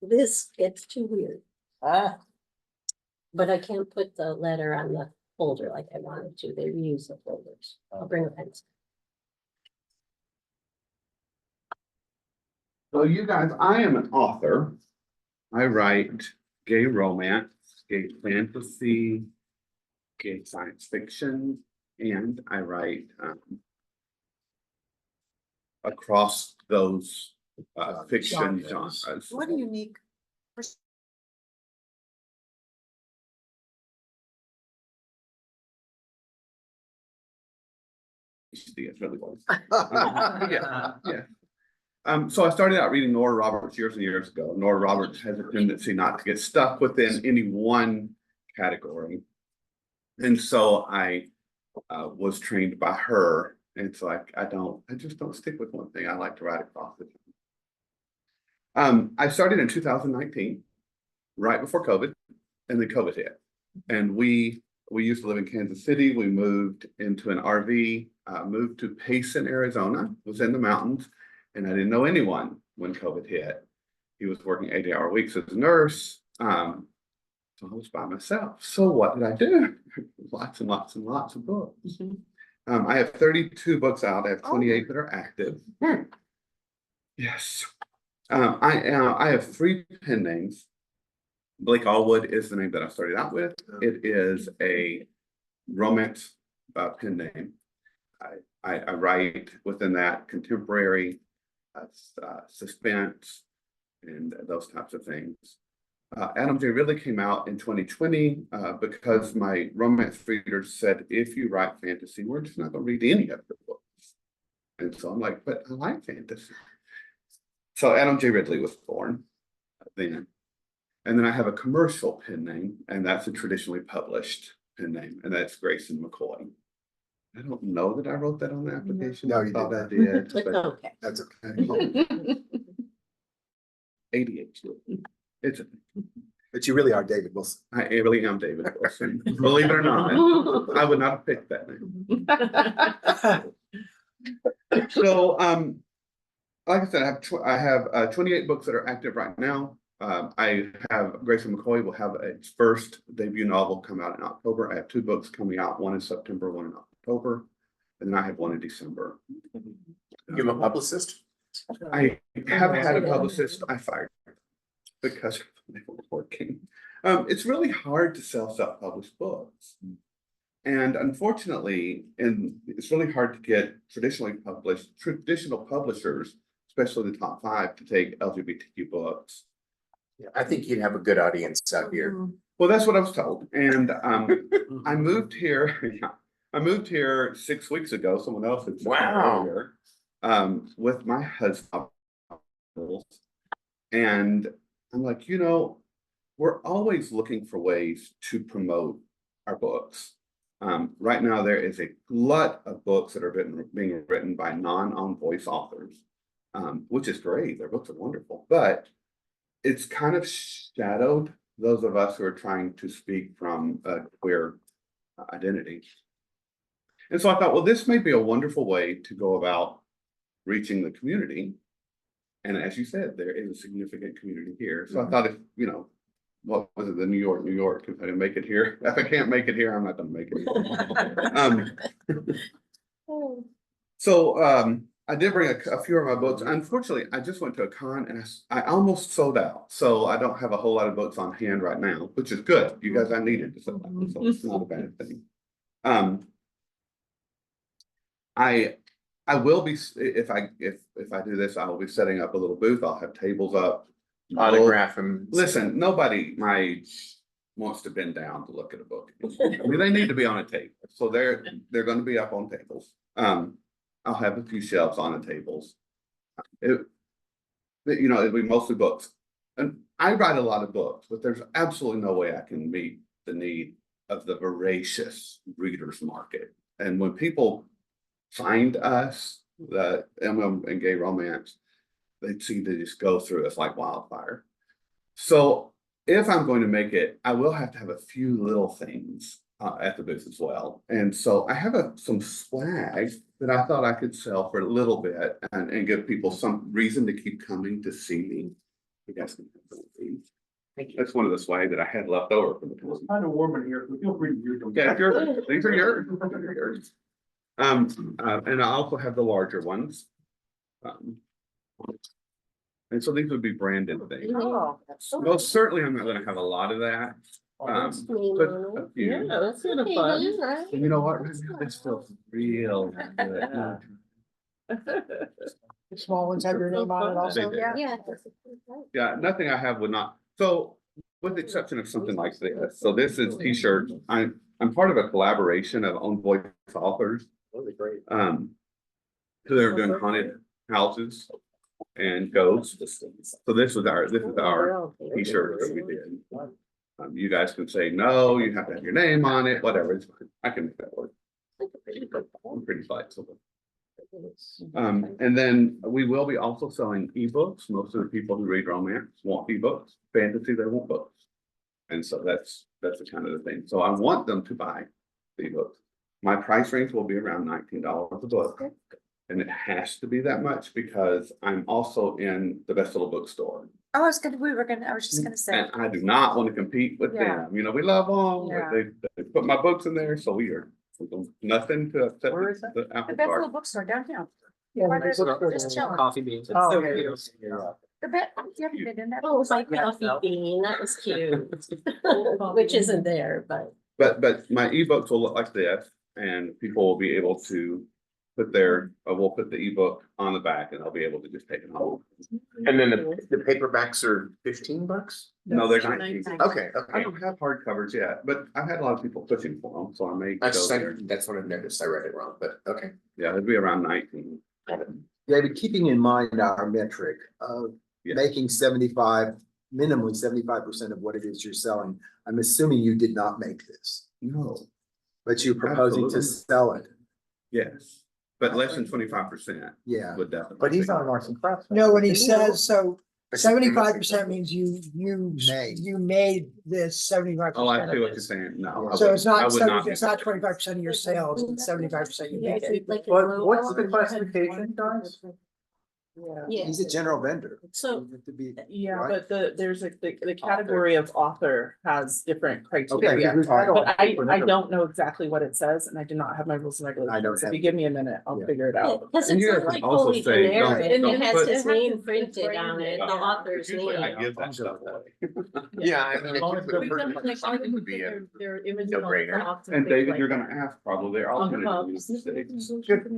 this gets too weird. But I can't put the letter on the folder like I wanted to. They reuse the folders. I'll bring a pencil. So you guys, I am an author. I write gay romance, gay fantasy, gay science fiction, and I write across those fiction Genres. genres. What a unique. It's really cool. Yeah, yeah. So I started out reading Nora Roberts years and years ago. Nora Roberts has a tendency not to get stuck within any one category. And so I was trained by her. And so I just don't stick with one thing. I like to write across the I started in 2019, right before COVID, and then COVID hit. And we used to live in Kansas City. We moved into an RV, moved to Payson, Arizona, was in the mountains, and I didn't know anyone when COVID hit. He was working 80-hour weeks as a nurse. So I was by myself. So what did I do? Lots and lots and lots of books. I have 32 books out. I have 28 that are active. Yes. I have 3 pen names. Blake Allwood is the name that I started out with. It is a romance pen name. I write within that contemporary, suspense, and those types of things. Adam J. Ridley came out in 2020 because my romance readers said, if you write fantasy, we're just not going to read any of your books. And so I'm like, but I like fantasy. So Adam J. Ridley was born then. And then I have a commercial pen name, and that's a traditionally published pen name, and that's Grayson McCoy. I don't know that I wrote that on the application. No, you thought I did did. But Okay. That's okay. ADHD. It's But you really are David Wilson. I really am David Wilson. Believe it or not, I would not have picked that name. So, like I said, I have 28 books that are active right now. I have Grayson McCoy will have its first debut novel come out in October. I have 2 books coming out, one in September, one in October, and then I have one in December. You have a publicist? I have had a publicist I fired because they weren't working. It's really hard to sell self-published books. And unfortunately, it's really hard to get traditional publishers, especially the top 5, to take LGBTQ books. Yeah, I think you'd have a good audience out here. Well, that's what I was told. And I moved here. I moved here 6 weeks ago. Someone else had Wow. with my husband. And I'm like, we're always looking for ways to promote our books. Right now, there is a glut of books that are being written by non-owned voice authors, which is great. Their books are wonderful, but it's kind of shadowed those of us who are trying to speak from a queer identity. And so I thought, well, this may be a wonderful way to go about reaching the community. And as you said, there is a significant community here. So I thought if, what was it, the New York, if I didn't make it here, if I can't make it here, I'm not gonna make it here. So I did bring a few of my books. Unfortunately, I just went to a con and I almost sold out. So I don't have a whole lot of books on hand right now, which is good. You guys, I needed to sell out, so it's not a bad thing. I will be, if I do this, I will be setting up a little booth. I'll have tables up. Autograph them. Listen, nobody my age wants to bend down to look at a book. I mean, they need to be on a table. So they're going to be up on tables. I'll have a few shelves on the tables. It'll be mostly books. And I write a lot of books, but there's absolutely no way I can meet the need of the voracious readers market. And when people find us, the MM and gay romance, they seem to just go through us like wildfire. So if I'm going to make it, I will have to have a few little things at the booth as well. And so I have some swag that I thought I could sell for a little bit and give people some reason to keep coming to see me. You guys can have some of these. Thank you. That's one of the swag that I had left over from the It's kind of warm in here, so feel free to use them. yeah, these are yours. And I also have the larger ones. And so these would be branded things. Oh, that's so. Most certainly, I'm not going to have a lot of that. But a few. Yeah, that's kind of fun. And you know what? Right now, this feels real good. The small ones have your name on it also? They do. Yeah. Yeah, nothing I have would not, so with the exception of something like this, so this is t-shirts, I'm part of a collaboration of own voice authors. Really great. Who are doing haunted houses and ghosts. So this is our t-shirt that we did. You guys can say, no, you have to have your name on it, whatever, it's fine, I can make that work. I'm pretty flexible. And then we will be also selling ebooks. Most of the people who read romance want ebooks, fantasy, they want books. And so that's the kind of the thing. So I want them to buy the ebooks. My price range will be around $19 a book. And it has to be that much because I'm also in the Best Little Bookstore. I was just gonna say. And I do not want to compete with Yeah. them. You know, we love them. Yeah. They put my books in there, so we're nothing to upset Where is that? the The apple best cart. little bookstore downtown. Yeah, Why the there's bookstore just is chilling. Coffee beans. Oh, The bet, you haven't been in that. Oh, my coffee bean, that was cute. Which isn't there, but. But my ebooks will look like this, and people will be able to put we'll put the ebook on the back, and they'll be able to just take it home. And then the paperbacks are $15? No, they're 19. Okay, I okay. don't have hardcovers yet, but I've had a lot of people pushing for them, so I may. That's, go there. that's what I noticed. I read it wrong, but okay. Yeah, it'd be around 19. David, keeping in mind our metric of Yeah. making minimally 75% of what it is you're selling, I'm assuming you did not make this, No, but you're proposing to Absolutely. sell it. yes, but less than 25% Yeah. would definitely. But he's be- not an arts and crafts. No, when he says, so But 75% means you Made. made this 75%. Oh, I of see what it. you're saying. No. I So it's wouldn't. I not, would not. it's not 25% of your sales, it's 75% you Yeah, made it. like a What, logo what's the on- classification, guys? Yeah, He's a general vendor. so You have to be- Yeah, Right. but there's the category of author has different criteria. Okay, we've had all- But I don't know exactly what it says, and I do not have my rules and regulations. If have- you give me a minute, I'll Yeah. figure it out. because And it's you not guys like can also fully say, generic, don't it has put- his name printed on it, the author's Usually I name. give that stuff away. Yeah, I mean, if you long as put a they're person pretty on front, it would be a no-brainer. And David, you're gonna ask probably, they're all gonna Uh-huh. be mistakes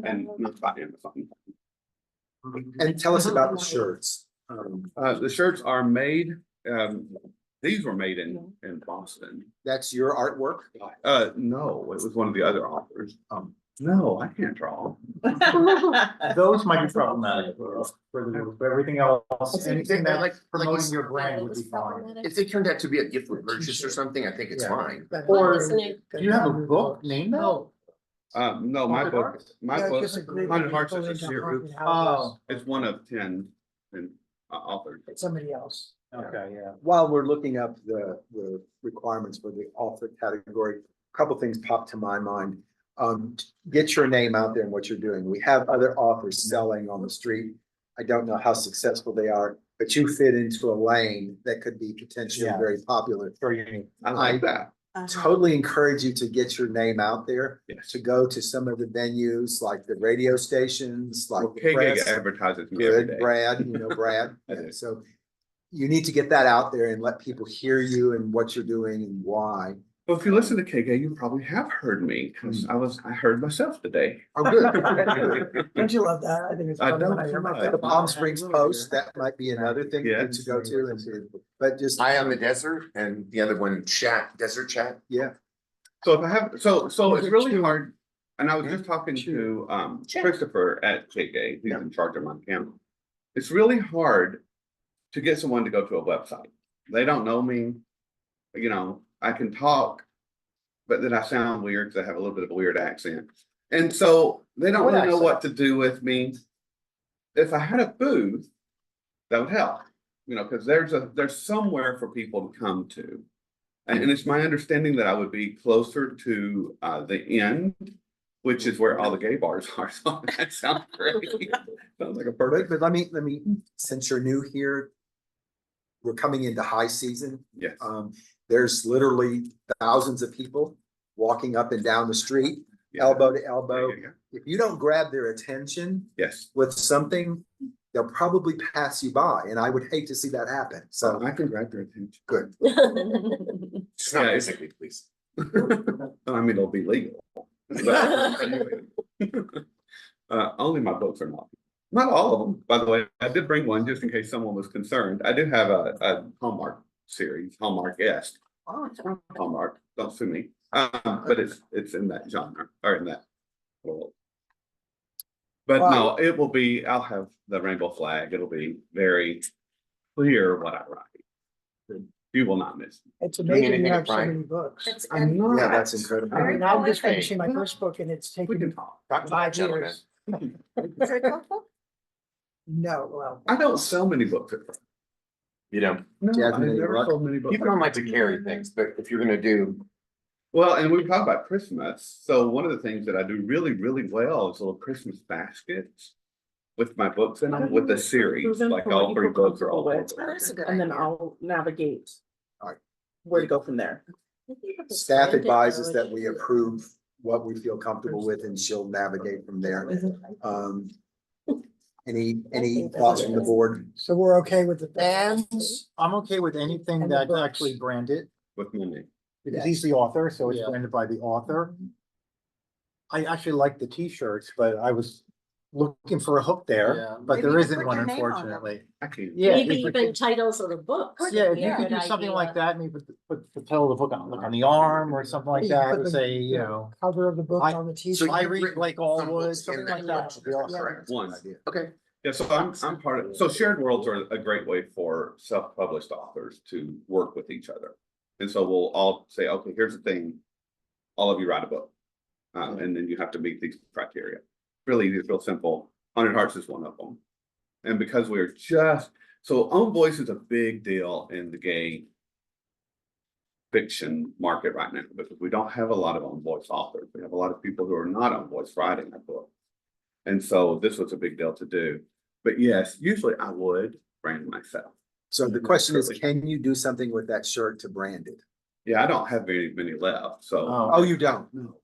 and not by Amazon. And tell us about the shirts. The shirts are made, these were made in Boston. That's your artwork? No, it was one of the other authors. No, I can't draw. Those might be problematic for everything else, anything that like promoting your brand would be fine. If they turned out to be a gift with purchase or something, I think it's Yeah. fine. Or Isn't it? do you have a book named that? No, my Haunted book, Hearts? my Yeah, book, just a group of Haunted Hearts people is a into series. haunted houses. It's one of 10 authors. It's somebody else. Okay, yeah. While we're looking up the requirements for the author category, a couple things pop to my mind. Get your name out there and what you're doing. We have other authors selling on the street. I don't know how successful they are, but you fit into a lane that could be potentially Yeah. very popular. Very unique. I like that. Totally encourage you to get your name out there, Yes. to go to some of the venues like the radio stations, like the KG press. advertises me every Good, day. Brad, you know Brad. I do. So you need to get that out there and let people hear you and what you're doing and why. Well, if you listen to KG, you probably have heard me because I heard myself today. Oh, good. Don't you love that? I think it's I fun don't when I hear love my. it. The Palm Springs Post, that might be another thing Yes. to go to but just, Eye on the Desert and the other one, Desert Chat. yeah. So if I have, so it's really hard. And I was just talking to Christopher at KG, he's in charge of my account. It's really hard to get someone to go to a website. They don't know me. You know, I can talk, but then I sound weird because I have a little bit of a weird accent. And so they don't really know what to do with me. If I had a booth, that would help, you know, because there's somewhere for people to come to. And it's my understanding that I would be closer to the end, which is where all the gay bars are. So that sounds great. Sounds like a perfect. But let me, since you're new here, we're coming into high season. Yes. There's literally thousands of people walking up and down the street, Yeah. elbow to elbow. Yeah. If you don't grab their attention Yes. with something, they'll probably pass you by, and I would hate to see that happen. So So, I can grab their attention. good. Just not Yeah, physically, please. I mean, it'll be legal. Only my books are not. Not all of them, by the way. I did bring one just in case someone was concerned. I do have a Hallmark series, Hallmark Guest. Hallmark, don't sue me. But it's in that genre or in that world. But no, it will be, I'll have the rainbow flag. It'll be very clear what I write. You will not miss. It's Doing amazing anything you at have so Brian? many books. I'm not. Yeah, that's incredible. I mean, I'm just finishing my first book and it's We can taken talk. Talk to that 5 gentleman. years. Is it helpful? No, well. I don't sell many books at first. You know, No, I Jasmine, any never luck? sold many books. people don't like to carry things, but if you're gonna do, Well, and we talk about Christmas. So one of the things that I do really, really well is little Christmas baskets with my books in them, with the series, like all 3 books are all. With, That's a good and then idea. I'll navigate. Alright. Where to go from there. Staff advises that we approve what we feel comfortable with and she'll navigate from there. Any thoughts from the board? So we're okay with the. And I'm okay with anything And the that's books. actually branded, With my name. because he's the author, so it's Yeah. branded by the author. I actually like the t-shirts, but I was looking for a hook there, but Maybe there you isn't put one your name on them. unfortunately. I can't. Yeah, Maybe if you even could- titles of the books. Yeah, if you would could be a do good something like idea. that, maybe put the title of the book on, like on the arm or something like You that, put or the- say, you know. Cover of the book I- on the So t-shirt. I read like Allwood, books in something like that that. would be awesome. Correct. One. okay. Yeah, so I'm part of, so shared worlds are a great way for self-published authors to work with each other. And so we'll all say, okay, here's the thing. All of you write a book. And then you have to meet these criteria. Really, it's real simple. 100 Hearts is one of them. And because we're just, so own voice is a big deal in the gay fiction market right now, because we don't have a lot of own voice authors. We have a lot of people who are not own voice writing a book. And so this was a big deal to do. But yes, usually I would brand myself. So the question is, can you do something with that shirt to brand it? Yeah, I don't have many left, so. Oh, you don't? No.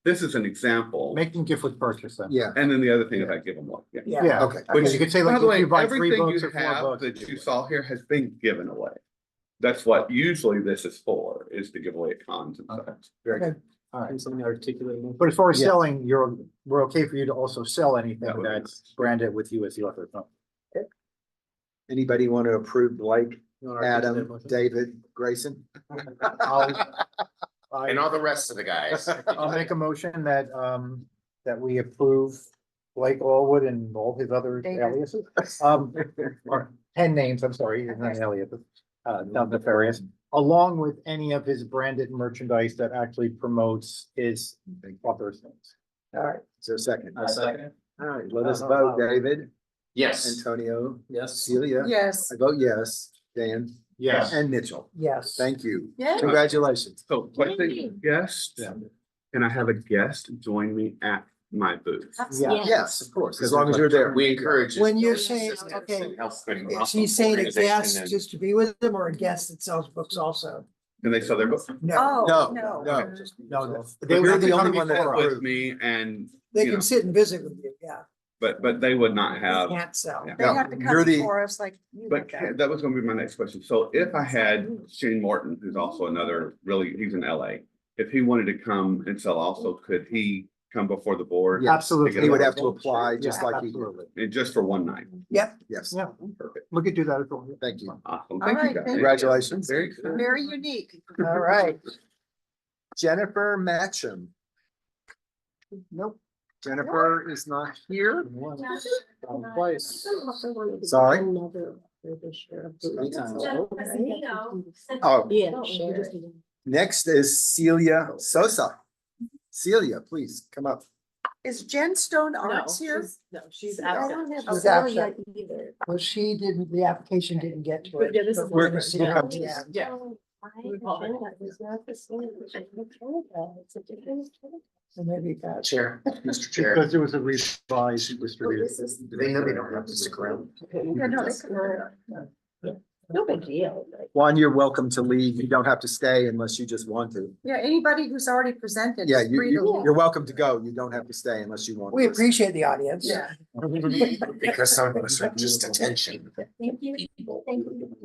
This is an example. Making gift with purchase then. Yeah. And then the other thing is I give them one. Yeah. Yeah, Okay. because you could say By like, the if way, you buy 3 everything books you or 4 have books. that you saw here has been given away. That's what usually this is for, is to give away at cons and Okay. such. Very Okay. good. All right. Something articulate. But as far as Yeah. selling, we're okay for you to also sell anything That would be that's branded with you as the author. Anybody want to approve Blake, Adam, David, Grayson? And all the rest of the guys. I'll make a motion that, that we approve Blake Allwood and all his other David. aliases. Or 10 names, I'm sorry, he's not aliases, not nefarious, along with any of his branded merchandise that actually promotes his author's names. All right, is there a second? second. All right, let us vote, David, Yes. Antonio, Yes. Celia. Yes. I vote yes, Dan. Yes. And Mitchell. Yes. Thank you. Yeah. Congratulations. So question, guest, Yeah. can I have a guest join me at my booth? Yeah, yes, of course, as long as you're there. We encourage. When you're assistance saying, okay, and help putting is he saying a organization guest and- just to be with them or a guest that sells books also? Can they sell their books? No, Oh, No, no. no, But they you're were the only one that With approved. me and, they you know, can sit and visit with you, yeah. but they would not They have. can't sell. Yeah. They No, have to you're come the- before us like you But would. that was gonna be my next question. So if I had Shane Morton, who's also another, really, he's in LA. If he wanted to come and sell also, could he come before the board? Absolutely, he would have to apply just Yeah, like he did. absolutely. And just for one night? Yep. Yes, Yeah. Perfect. we could do that as well. Thank you. Awesome. All Thank you right, guys. thank you. Congratulations. Very good. Very unique. All right. Jennifer Matcham. Nope, Jennifer is not here. Twice. Sorry? Oh, Yeah. next is Celia Sosa. Celia, please come up. Is Jen Stone Arts here? No, she's I absent. don't have She's Celia absent. either. Well, she didn't, the application didn't get to But it. yeah, this is but we're one gonna of see the- how- Yeah. Yeah. So maybe that. Chair, Mr. Chair. Because it was a revised distributed. Do they know they don't have to stick around? Yeah, no, they could- No big deal. Juan, you're welcome to leave. You don't have to stay unless you just want to. Yeah, anybody who's already presented. Yeah, is free to leave. you're welcome to go. You don't have to stay unless you want. We to. appreciate the audience. Yeah. Because some of us are just attention. Thank you. Thank you.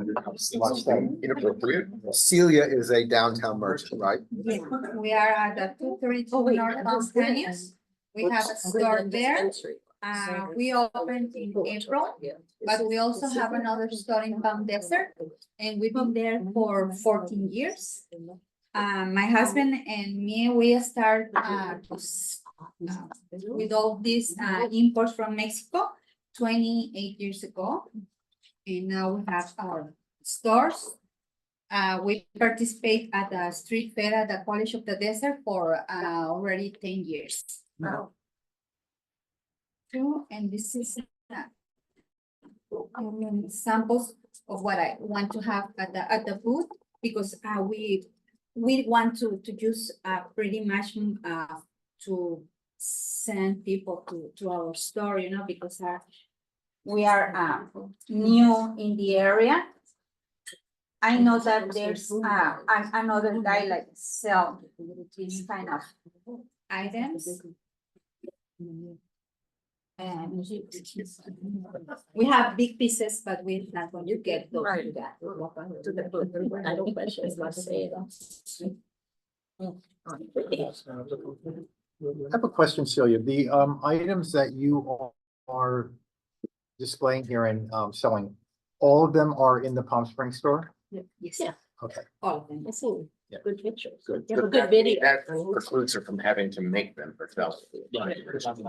Inappropriate. Celia is a downtown merchant, right? We are at the 232 North Los Angeles. We have a store there. We opened in April, but we also have another store in Palm Desert, and we've been there for 14 years. My husband and me, we start with all these imports from Mexico 28 years ago. And now we have our stores. We participate at the street fair at the College of the Desert for already 10 years. Wow. And this is samples of what I want to have at the booth, because we want to use pretty much to send people to our store, you know, because we are new in the area. I know that there's another guy like sell these kind of items. And we have big pieces, but we're not going to get those to that. To the booth. I don't question as much say it. I have a question, Celia. The items that you are displaying here and selling, all of them are in the Palm Springs store? Yes. Yeah. Okay. All of them. I see Yeah. good pictures. Good. You have a good video. That precludes her from having to make them herself.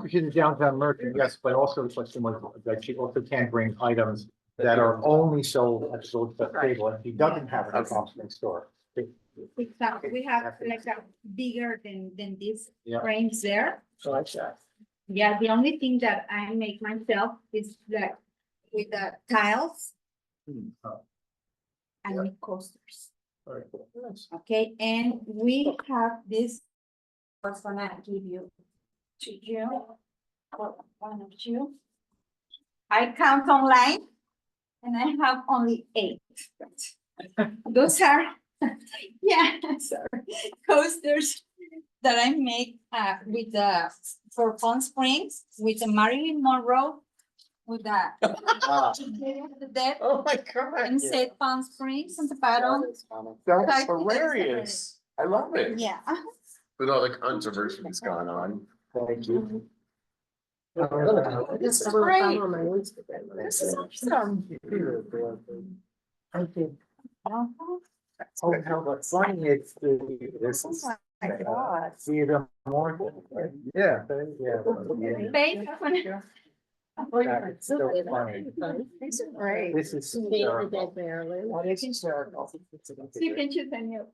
She's a downtown merchant, yes, but also the question was that she also can't bring items that are only sold at the VillageFest table, and she doesn't have it at the Palm Springs store. Exactly. We have like a bigger than these Yeah. frames there. So like that. Yeah, the only thing that I make myself is like with the tiles and with coasters. Very cool. Okay, and we have this. I was gonna give you to you, or one of you. I count online, and I have only 8. Those are, yeah, sorry, coasters that I make with the for Palm Springs with the Marilyn Monroe with the the dead Oh my God. and said Palm Springs on the bottom. That's hilarious. I love it. Yeah. With all the controversy that's gone on. Thank you. This is great. on my Instagram. This is awesome. Thank you. Oh, how about funny it's this is. My God. See the more. Yeah. Yeah. Babe, That's so funny. These are great. This is David hysterical. Dead Marilyn. What is hysterical? you can choose any of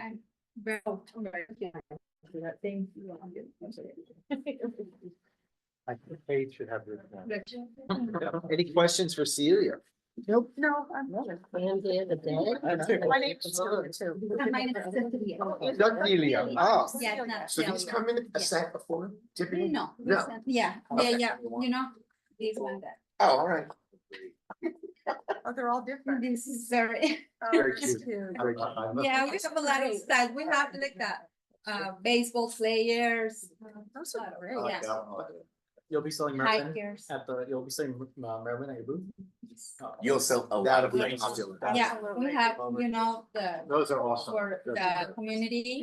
I'm very. Thank you. I think Paige should have this one. Any questions for Celia? Nope. No, I'm not. And the dead. My name is Julia too. Mine is Cecilia. Celia. Oh. Yeah, not So these Celia. come in a set before tipping? No, No. yeah, Okay. you know, this one that, Oh, all right. Oh, they're all different. this is very, Very that's cute. cute. yeah, we have a lot of style, we have like that, baseball players. Those are great. Yeah. You'll be selling Merlin Hikers. you'll be selling Merlin at your booth? You'll sell a lot of That'll be things. popular. Yeah, we have, you know, the, Those are awesome. for the community.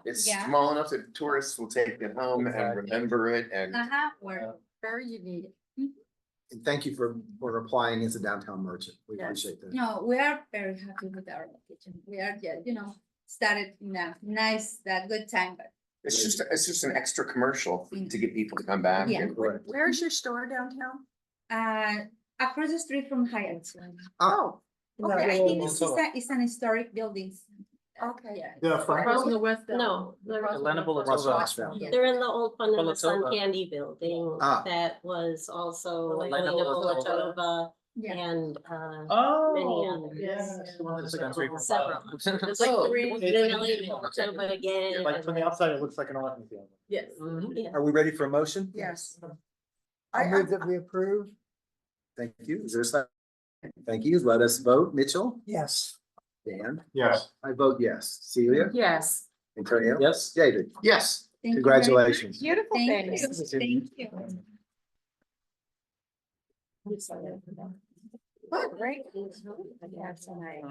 It's Yeah. small enough that tourists will take it home and remember it and. Where, Very unique. And thank you for applying as a downtown merchant. We Yes. appreciate that. no, we are very happy with our location, we are, yeah, you know, started in a nice, that good time, but It's just an extra commercial to get people to come back. Yeah. and- Where's your store downtown? across the street from Hyatt. Oh, Okay, I okay. think it's an historic building. Okay. Yeah. The From front. west. No, Elena Russell Bolatova. Hospital. Yeah. they're in the old Fun in the Sun Bolatova. Candy Building. Ah. That was also Elena Elena Bolatova. Bolatova Yeah. and Oh. many others. Yes. The one that's like on street. Several. It's like Oh, three, it's- Elena Bolatova again. Like from the outside, it looks like an art museum. Yes. Yeah. Are we ready for a motion? Yes. I move that we approve. Thank you. Is there a second? Thank you. Let us vote. Mitchell, Yes. Dan, Yes. I vote yes. Celia, Yes. Antonio. Yes. David. Yes. Thank you very much. Congratulations. Beautiful Thank you, things. thank you. Oh, great. Yeah, tonight.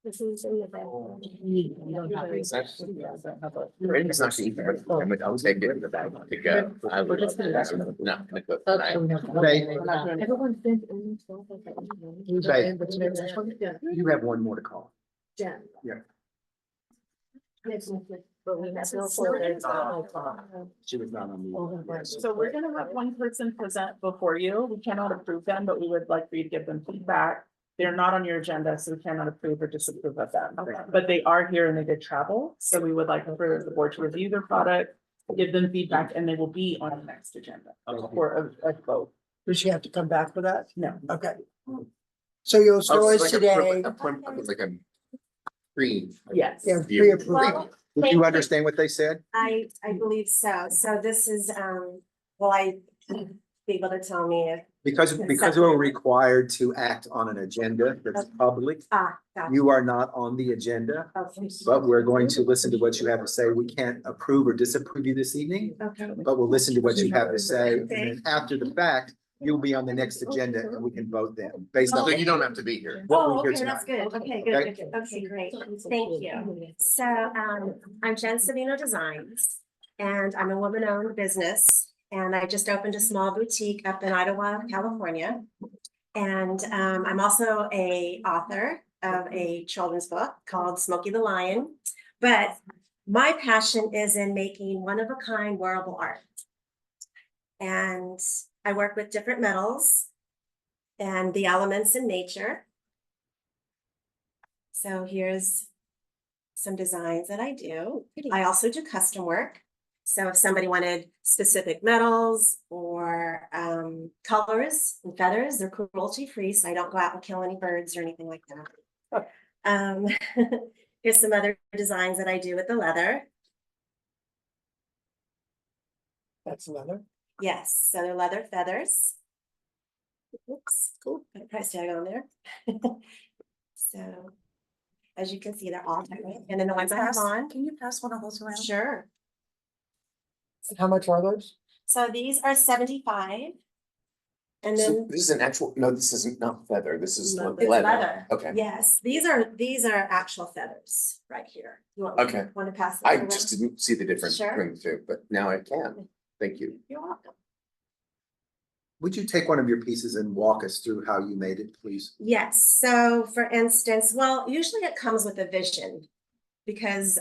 This is in the back. It's not cheap, but I'll take it in the bag to go. I would not gonna cook tonight. Everyone's been. You have one more to call. Jen. Yeah. But we have no. She was not on the. So we're gonna have one person present before you. We cannot approve them, but we would like for you to give them feedback. They're not on your agenda, so we cannot approve or disapprove of them. But they are here and they did travel, so we would like for the board to review their product, give them feedback, and they will be on the next agenda for a vote. Does she have to come back for that? No. Okay. So you'll show Oh, it's us like a today. It's like a screen. Yes. Yeah, Yeah. pre-approved. Did you understand what they said? I believe so. So this is, will I be able to tell me if, Because we're required to act on an agenda that's public. got You are not on the agenda, okay. but we're going to listen to what you have to say. We can't approve or disapprove you this evening, Okay. but we'll listen to what you have to say. And then after the fact, you'll be on the next agenda and we can vote then based on So you don't have to be here. what we Oh, hear okay, that's tonight. good. Okay, good, good, good. Okay, great. Thank you. So, I'm Jen Savino Designs, and I'm a woman-owned business. And I just opened a small boutique up in Idaho, California. And, I'm also a author of a children's book called Smokey the Lion. But my passion is in making one-of-a-kind wearable art. And I work with different metals and the elements in nature. So here's some designs that I do. I also do custom work. So if somebody wanted specific metals or colors and feathers, they're cruelty free, so I don't go out and kill any birds or anything like that. Here's some other designs that I do with the leather. That's leather. Yes, so they're leather feathers. Oops, cool, got a price tag on there. So, as you can see, they're all different. And then the ones I have on. Can you pass one of those around? Sure. And how much are those? So these are 75. And So then this is an actual, no, this isn't not feather. This is it's leather. leather. Okay. Yes, these are actual feathers right here. You want Okay. Want to pass? I those around? just didn't see the difference Sure. between the two, but now I can. Thank you. You're welcome. Would you take one of your pieces and walk us through how you made it, please? Yes, so for instance, well, usually it comes with a vision because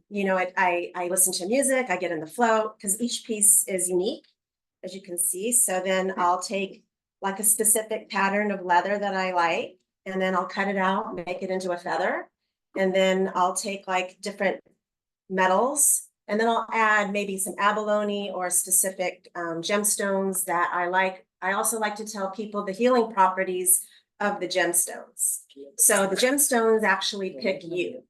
you know, I listen to music, I get in the flow because each piece is unique, as you can see. So then I'll take like a specific pattern of leather that I like, and then I'll cut it out, make it into a feather. And then I'll take like different metals, and then I'll add maybe some abalone or specific gemstones that I like. I also like to tell people the healing properties of the gemstones. So the gemstones actually pick you,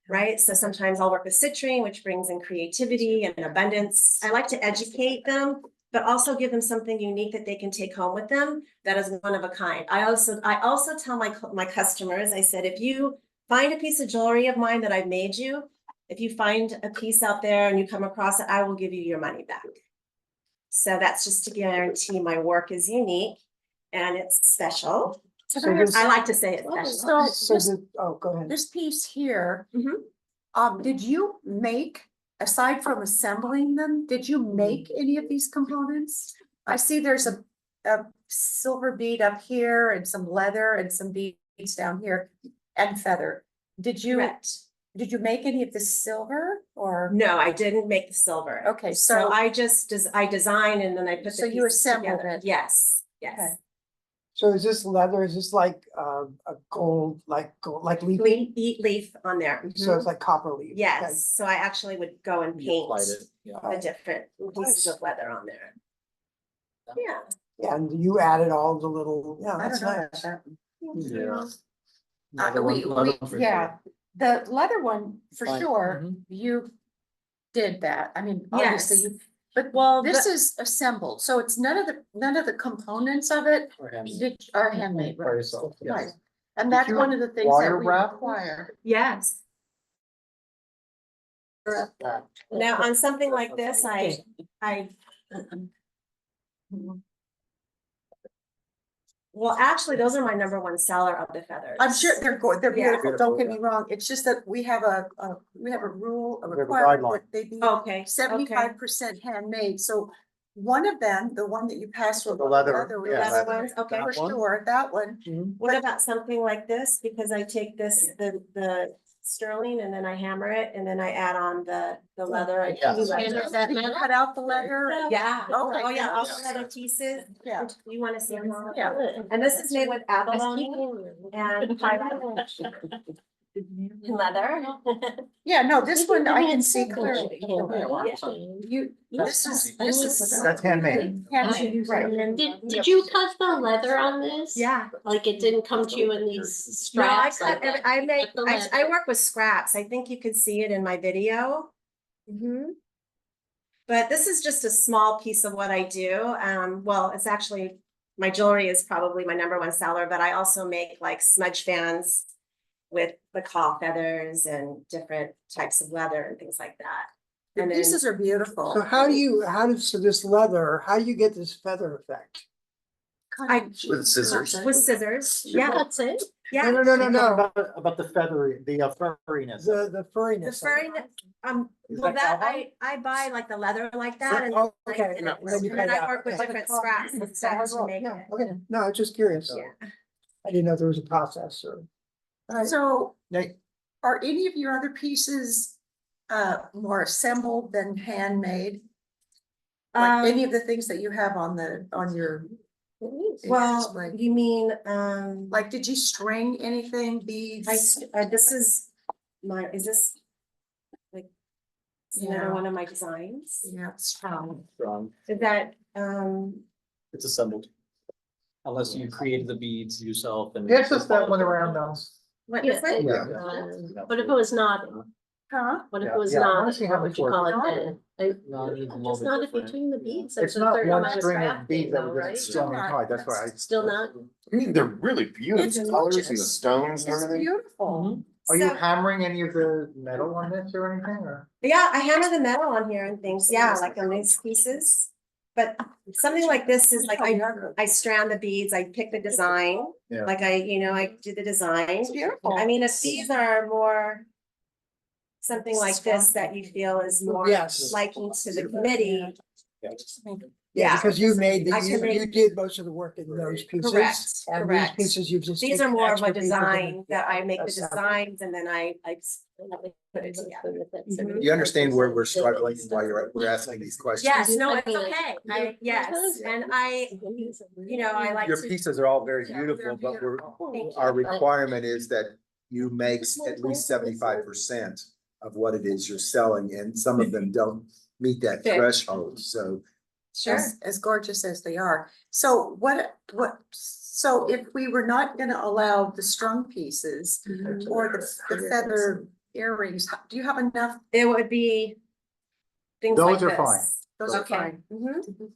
right? So sometimes I'll work with citrine, which brings in creativity and abundance. I like to educate them, but also give them something unique that they can take home with them that is one of a kind. I also tell my customers, I said, if you find a piece of jewelry of mine that I've made you, if you find a piece out there and you come across it, I will give you your money back. So that's just to guarantee my work is unique and it's special. So I like to say it's special. Oh, go ahead. This piece here, Mhm. did you make, aside from assembling them, did you make any of these components? I see there's a silver bead up here and some leather and some beads down here and feather. Did you make any of the silver or? No, I didn't make the silver. Okay, So so I just, I design and then I put the So you pieces assembled together. it? Yes, yes. Okay. So is this leather, is this like a gold, like leaf? Leaf on there. So Mhm. it's like copper leaf? Okay. Yes, so I actually would go and paint Yeah. the different pieces of leather on there. Yeah. Yeah, and you added all the little, yeah, I that's don't know nice. about that. Yeah. Yeah, the leather one, for Fine. sure, you did that. I mean, obviously Yes. you, but Well, this is assembled, so it's none of the components of it are handmade, By right? yourself, yes. Right. And that's you one of the things that wire we wrap? require. Yes. Now, on something like this, Well, actually, those are my number one seller of the feathers. I'm sure they're Yeah. beautiful, don't get me wrong, it's just that we have a rule, a We have a requirement guideline. that they be Okay. 75% handmade, so one of them, the one that you passed for The leather, The yeah. leather ones, okay. That for one? sure, that one. What about something like this? Because I take this, the sterling and then I hammer it and then I add on the leather. I Yeah. use that You metal. cut out the leather. Yeah, Okay, oh yeah, all yeah. the leather pieces. Yeah. You wanna see them? Yeah. And this is made with abalone and leather. Yeah, no, this one I can see clearly. You, This is. That's handmade. Handmade, right. Did you cut the leather on this? yeah. Like it didn't come to you in these No, I straps? cut, like I make, the I leather? work with scraps. I think you could see it in my video. But this is just a small piece of what I do. Well, it's actually, my jewelry is probably my number one seller, but I also make like smudge fans with the caul feathers and different types of leather and things like that. The And then- pieces are beautiful. So how does this leather, how do you get this feather effect? With scissors. With scissors, yeah, That's it? yeah. No. About the feathery, the furriness. The The furriness. furry, Is well, that that, I buy like the leather like that and. Oh, like, okay. and No, then you then cut it I out. work with Okay. different scraps and stuff to make Yeah, it. okay, no, I'm just curious. Yeah. I didn't know there was a process or. So Nate, are any of your other pieces more assembled than handmade? Like any of the things that you have on your. Well, you mean, Like, did you string anything, beads? this is is this? Like, is another Yeah. one of my designs? Yeah, it's strong. Is that, It's assembled. Unless you created the beads yourself and. Yes, just that one around now. what Yeah. is it? Yeah. What if it was not? Huh? What if Yeah, it was yeah, I not? wanna see how What would this you call it works. then? Just not if you're doing the beads. It's there's a not certain one amount of string of scrap beads thing that though, we're right? just strung and tied, that's why I. Still not? I mean, they're really beautiful It's colors and the gorgeous. stones and It's everything. beautiful. Are you So- hammering any of the metal on this or anything, or? Yeah, I hammer the metal on here and things, yeah, like on these pieces. But something like this is like, I strand the beads, I pick the design, Yeah. like I do the design. It's beautiful. I mean, if these are more. Something like this that you feel is more Yes. liking to the committee. Yeah, Yeah. because you made, I can make- you did most of the work in those pieces. Correct, And correct. these pieces you've just. These are taken more of a extra pieces and- design that I make the That's- designs and then I put it together. Mhm. You understand where we're struggling and why we're asking these questions? Yes, no, it's okay. Yes, and I like Your to. pieces are all very beautiful, but Thank you. our requirement is that you make at least 75% of what it is you're selling, and some of them don't meet that Fair. threshold, so. Sure. As gorgeous as they are. So so if we were not gonna allow the strung pieces or the feather earrings, do you have enough? It would be. Things like Those are this. fine. Those are Okay. fine.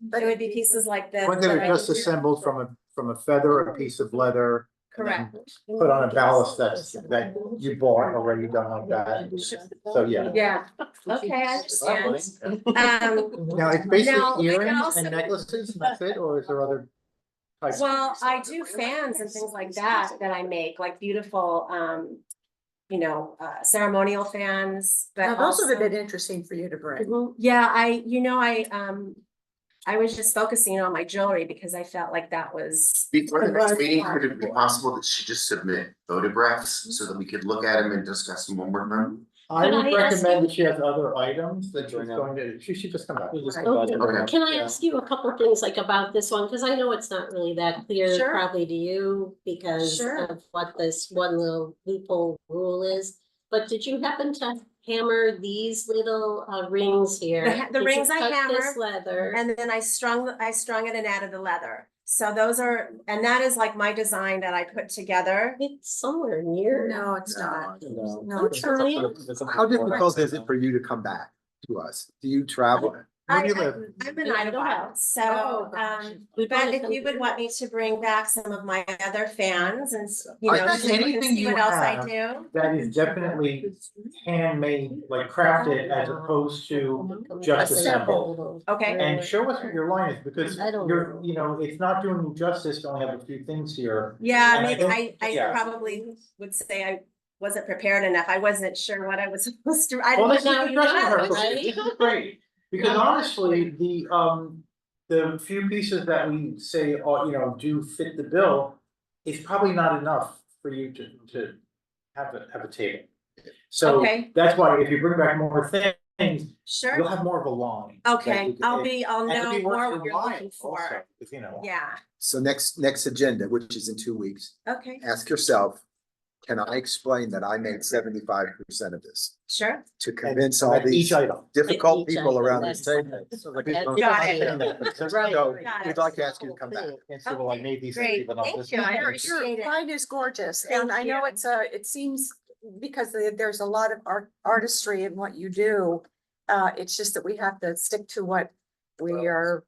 But it would be pieces like this. Ones that that are I just would- assembled from a feather, a piece of leather. Correct. Put on a ballast that you bought already done like that. So, yeah. Yeah, okay, I understand. Now, it's Now, I basically can earrings also- and necklaces, and that's it, or is there other types? Well, I do fans and things like that I make, like beautiful, ceremonial fans, but Now, those would have also. been interesting for you to bring. Mhm. Yeah, I was just focusing on my jewelry because I felt like that was. Before the next meeting, could it be possible that she just submit photographs so that we could look at them and discuss them one more time? I Can would I ask recommend you- that she has other items that she's going to, she should just come back. Okay. Can I ask you a couple of things like about this one? Cause I know it's not really that clear Sure. probably to you because Sure. of what this one little loophole rule is. But did you happen to hammer these little rings here? The Did you rings I cut this hammer, leather. and then I strung it and added the leather. So those are, and that is like my design that I put together. It's somewhere near. No, it's not. I'm trying. How difficult is it for you to come back to us? Do you travel? Where do you live? I'm in In Idaho, Idaho. so, We'd but wanna if you would come- want me to bring back some of my other fans and, you know, Just so you can anything see you what else I have do. that is definitely handmade, like crafted, as opposed to just assembled. Okay. And show us what your line is, because I don't you're, know. you know, it's not doing you justice to only have a few things here. Yeah, And I maybe don't- I yeah. probably would say I wasn't prepared enough. I wasn't sure what I was supposed to, I Well, didn't this is know you addressing her, had. this is great, because honestly, the few pieces that we say, you know, do fit the bill is probably not enough for you to have a table. So Okay. that's why if you bring back more things, Sure. you'll have more of a line. that Okay, you can- I'll and know it'll be worth more your what you're while looking for. also, 'cause, you know. Yeah, So next agenda, which is in 2 weeks, okay, ask yourself, can I explain that I made 75% of this? sure. To convince all Each these item. difficult Each people item, around that's- this table. Got it. So Got we'd it. like to ask you to come back. And so, well, I made these things, Great, even though thank this. you. I Your appreciate it. line is gorgeous, Thank and I know you. it's it seems, because there's a lot of artistry in what you do. It's just that we have to stick to what we are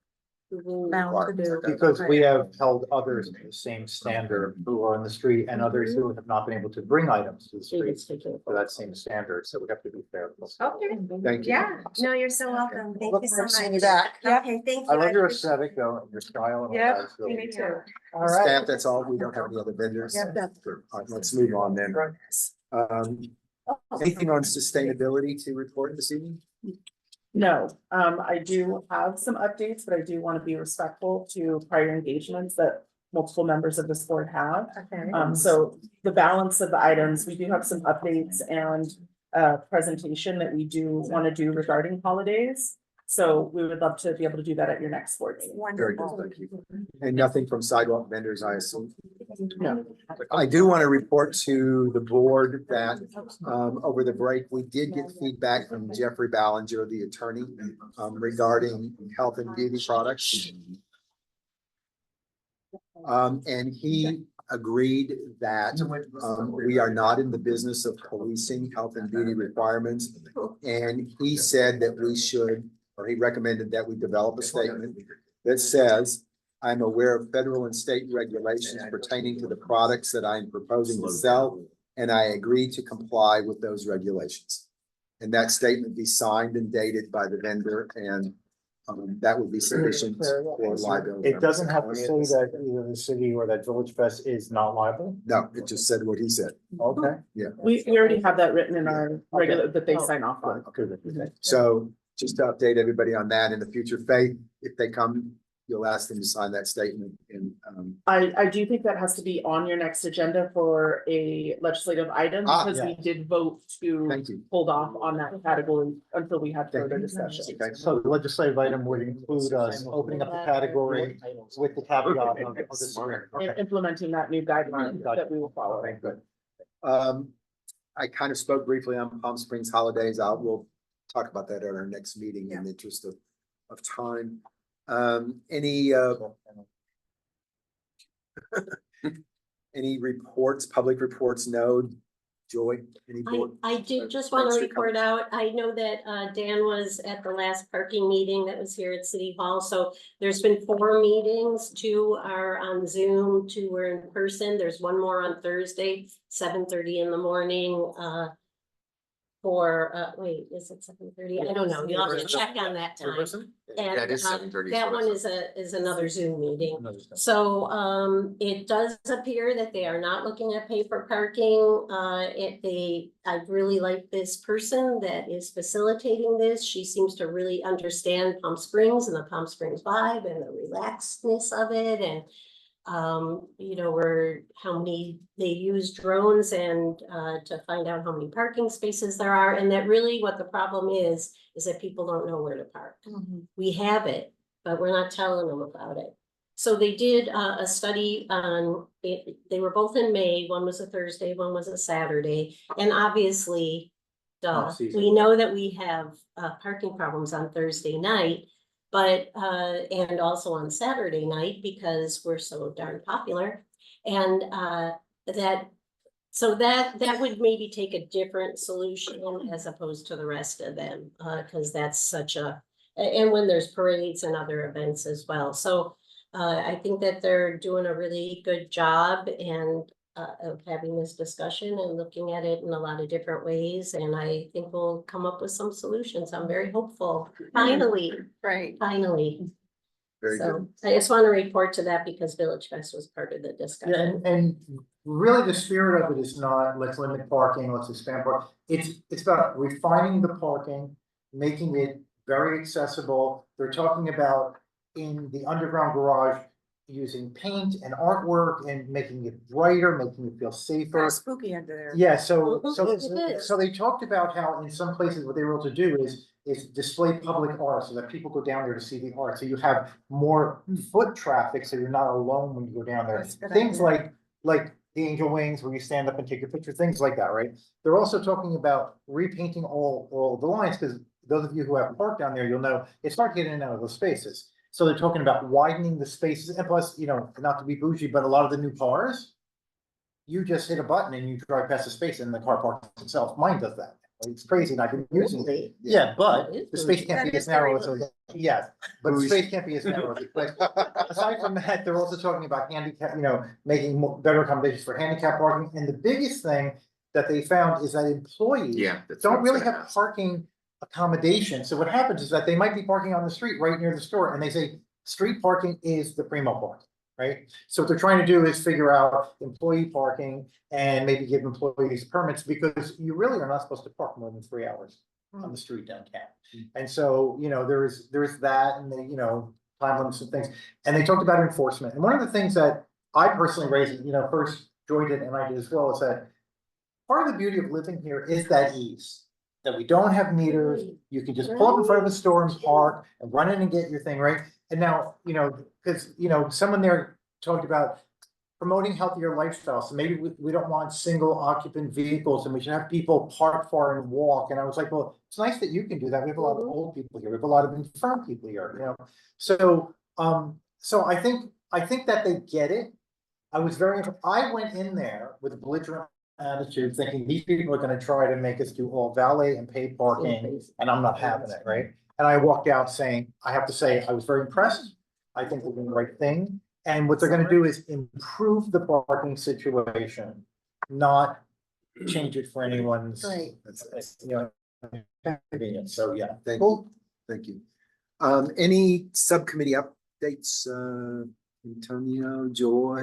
bound to do. Because we have held others to the same standard who are on the street and others who have not been able to bring items to the street for that same standard, so we have to be fair. Okay, Thank you. yeah, no, you're so welcome. Thank Look you so forward to seeing you much. back. Okay, thank you. I love your appreciate- aesthetic though, and your style and all Yep, that. It's really- me too. All right. Staff, that's all. We don't have any other vendors. Yep. All right, let's move on then. Anything on sustainability to report this evening? No, I do have some updates, but I do want to be respectful to prior engagements that multiple members of this board have. Okay. So the balance of the items, we do have some updates and presentation that we do want to do regarding holidays. So we would love to be able to do that at your next board meeting. Very good, thank you. And nothing from sidewalk vendors, I assume? No. I do want to report to the board that over the break, we did get feedback from Jeffrey Ballinger, the attorney, regarding health and beauty products. And he agreed that we are not in the business of policing health and beauty requirements. And he said that we should, or he recommended that we develop a statement that says, I'm aware of federal and state regulations pertaining to the products that I am proposing to sell, and I agree to comply with those regulations. And that statement be signed and dated by the vendor, and that would be sufficient for liability. It doesn't have to say that either the city or that VillageFest is not liable? No, it just said what he said. Okay. Yeah. We already have that written in our regular, that they sign off on. Okay. So just to update everybody on that in the future, Faith, if they come, you'll ask them to sign that statement and I do think that has to be on your next agenda for a legislative item, because we did vote to thank you. hold off on that category until we had further you. discussion. Okay. So the legislative item would include us opening up the category with the caveat of this. And implementing that new guideline that we will follow. Okay, good. I kind of spoke briefly on Palm Springs holidays. We'll talk about that at our next meeting in the interest of time. Any reports, public reports? No. Joy, any board? I did just want to report out, I know that Dan was at the last parking meeting that was here at City Hall, so there's been 4 meetings, 2 are on Zoom, 2 were in person, there's one more on Thursday, 7:30 in the morning, wait, is it 7:30? I don't know, you'll have to check on that time. Yeah, it is And 7:30. that one is another Zoom meeting. So it does appear that they are not looking at paper parking. I really like this person that is facilitating this. She seems to really understand Palm Springs and the Palm Springs vibe and the relaxedness of it, and you know, how many they use drones and to find out how many parking spaces there are, and that really what the problem is that people don't know where to park. We have it, but we're not telling them about it. So they did a study on it. They were both in May. One was a Thursday, one was a Saturday, and obviously, we know that we have parking problems on Thursday night. But, and also on Saturday night, because we're so darn popular. And that would maybe take a different solution as opposed to the rest of them, because that's such a And when there's parades and other events as well. So I think that they're doing a really good job and of having this discussion and looking at it in a lot of different ways. And I think we'll come up with some solutions. I'm very hopeful. Finally, Right. finally. Very So I just want to report to that because Village Fest was part of the Yeah, discussion. and really the spirit of it is not, let's limit parking, let's expand parking. It's about refining the parking, making it very accessible. They're talking about in the underground garage, using paint and artwork and making it brighter, making it feel safer. Kind of spooky under there. Yeah, so It is. they talked about how in some places what they were able to do is display public art so that people go down there to see the art. So you have more foot traffic, so you're not alone when you go down there. That's a good Things idea. like the angel wings where you stand up and take a picture, things like that, right? They're also talking about repainting all the lines, because those of you who have parked down there, you'll know it's hard to get in and out of those spaces. So they're talking about widening the spaces, and plus, you know, not to be bougie, but a lot of the new cars, you just hit a button and you drive past the space and the car parks itself. Mine does that. It's crazy and I've been using it. Yeah, but the space can't be as narrow as, yeah, but the space can't be as narrow. But aside from that, they're also talking about handicap, you know, making better accommodations for handicap parking. And the biggest thing that they found is that employees that's what I don't was really gonna have ask. parking accommodation. So what happens is that they might be parking on the street right near the store and they say street parking is the primo parking, right? So what they're trying to do is figure out employee parking and maybe give employees permits, because you really are not supposed to park more than 3 hours on the street downtown. And so, you know, there's that and the, you know, time limits and things. And they talked about enforcement. And one of the things that I personally raised, you know, first Joy did and I did as well, is that part of the beauty of living here is that ease. That we don't have meters, you can just pull up in front of the store and park and run in and get your thing, right? And now, you know, because, you know, someone there talked about promoting healthier lifestyles. So maybe we don't want single occupant vehicles and we should have people park far and walk. And I was like, well, it's nice that you can do that. We have a lot of old people here. We have a lot of infirm people here, you know? So, so I think that they get it. I went in there with a belligerent attitude, thinking these people are gonna try to make us do all valet and paid parking, and I'm not having it, right? And I walked out saying, I have to say, I was very impressed. I think they're doing the right thing. And what they're gonna do is improve the parking situation, not change it for anyone's. Right. You know, convenience. So, yeah. Thank you. Thank you. Any subcommittee updates, Antonio, Joy,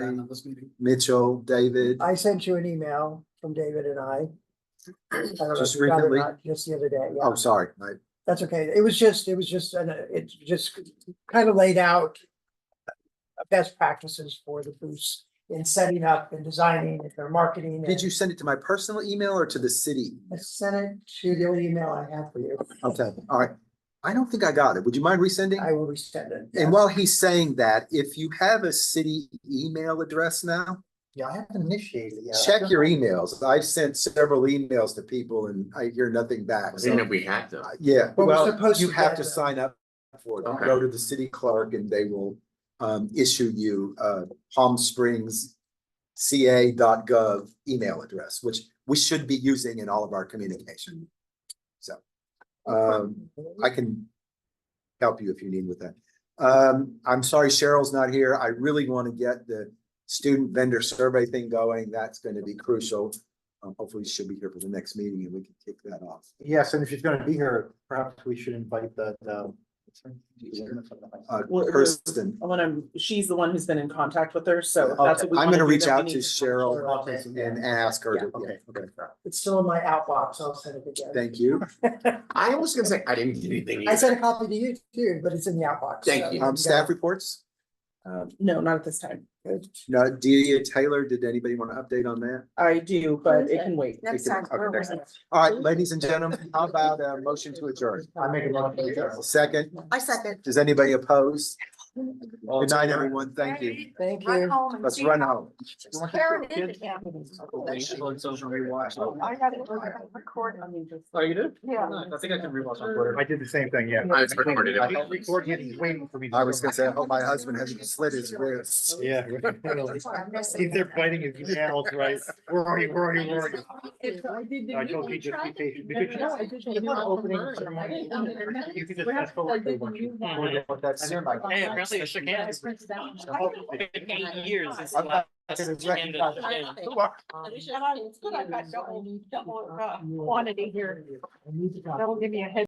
Mitchell, David? I sent you an email from David and I. I don't know Just if you got it or recently? not, just the other day. Yeah. Oh, sorry. That's okay. It was just kind of laid out best practices for the booths in setting up and designing and their marketing. Did you send it to my personal email or to the city? I sent it to the only email I have for you. Okay, all right. I don't think I got it. Would you mind resending? I will resend it. And while he's saying that, if you have a city email address now, Yeah, I haven't initiated it yet. check your emails. I've sent several emails to people and I hear nothing back. I didn't know we had them. Yeah, Well, we're well, supposed you to have get to them. sign up for it. You Okay. Go to the city clerk and they will issue you Palm Springs ca.gov email address, which we should be using in all of our communication. So I can help you if you need with that. I'm sorry Cheryl's not here. I really want to get the student vendor survey thing going. That's going to be crucial. Hopefully she'll be here for the next meeting and we can kick that off. Yes, and if she's gonna be here, perhaps we should invite the. Kirsten. She's the one who's been in contact with her, so Okay, that's what we I'm wanna gonna do, reach that we out to need Cheryl and ask her. Yeah, to- okay, okay. It's still in my outbox. I'll send it again. Thank you. I was gonna say, I didn't get anything. I either. sent a copy to you too, but it's in the outbox. Thank so you. got Staff it. reports? No, not at this time. No, Delia Taylor, did anybody want to update on that? I do, but it can wait. Next time. Okay, next time. All right, ladies and gentlemen, how about a motion to adjourn? I make a motion to adjourn. Second, I second. does anybody oppose? Good night, everyone. Thank you. Thank Run you. home and Let's see run if home. Karen is again. Social rewatch. I got it recorded. Oh, you did? Yeah. I think I can rewatch on Twitter. I did the same thing, yeah. I recorded I it. don't record it, he's waiting for me. I was gonna say, I hope my husband hasn't slit his wrists. Yeah. If they're fighting his nails, right? Where are you, where are you, where are you? I told you just be patient, because you know, opening ceremony, you can just fast forward to what you. What that ceremony. Hey, apparently it shook hands. 8 years. It's I'm not like- gonna recognize- Who are- And I got double quantity here. That'll give me a head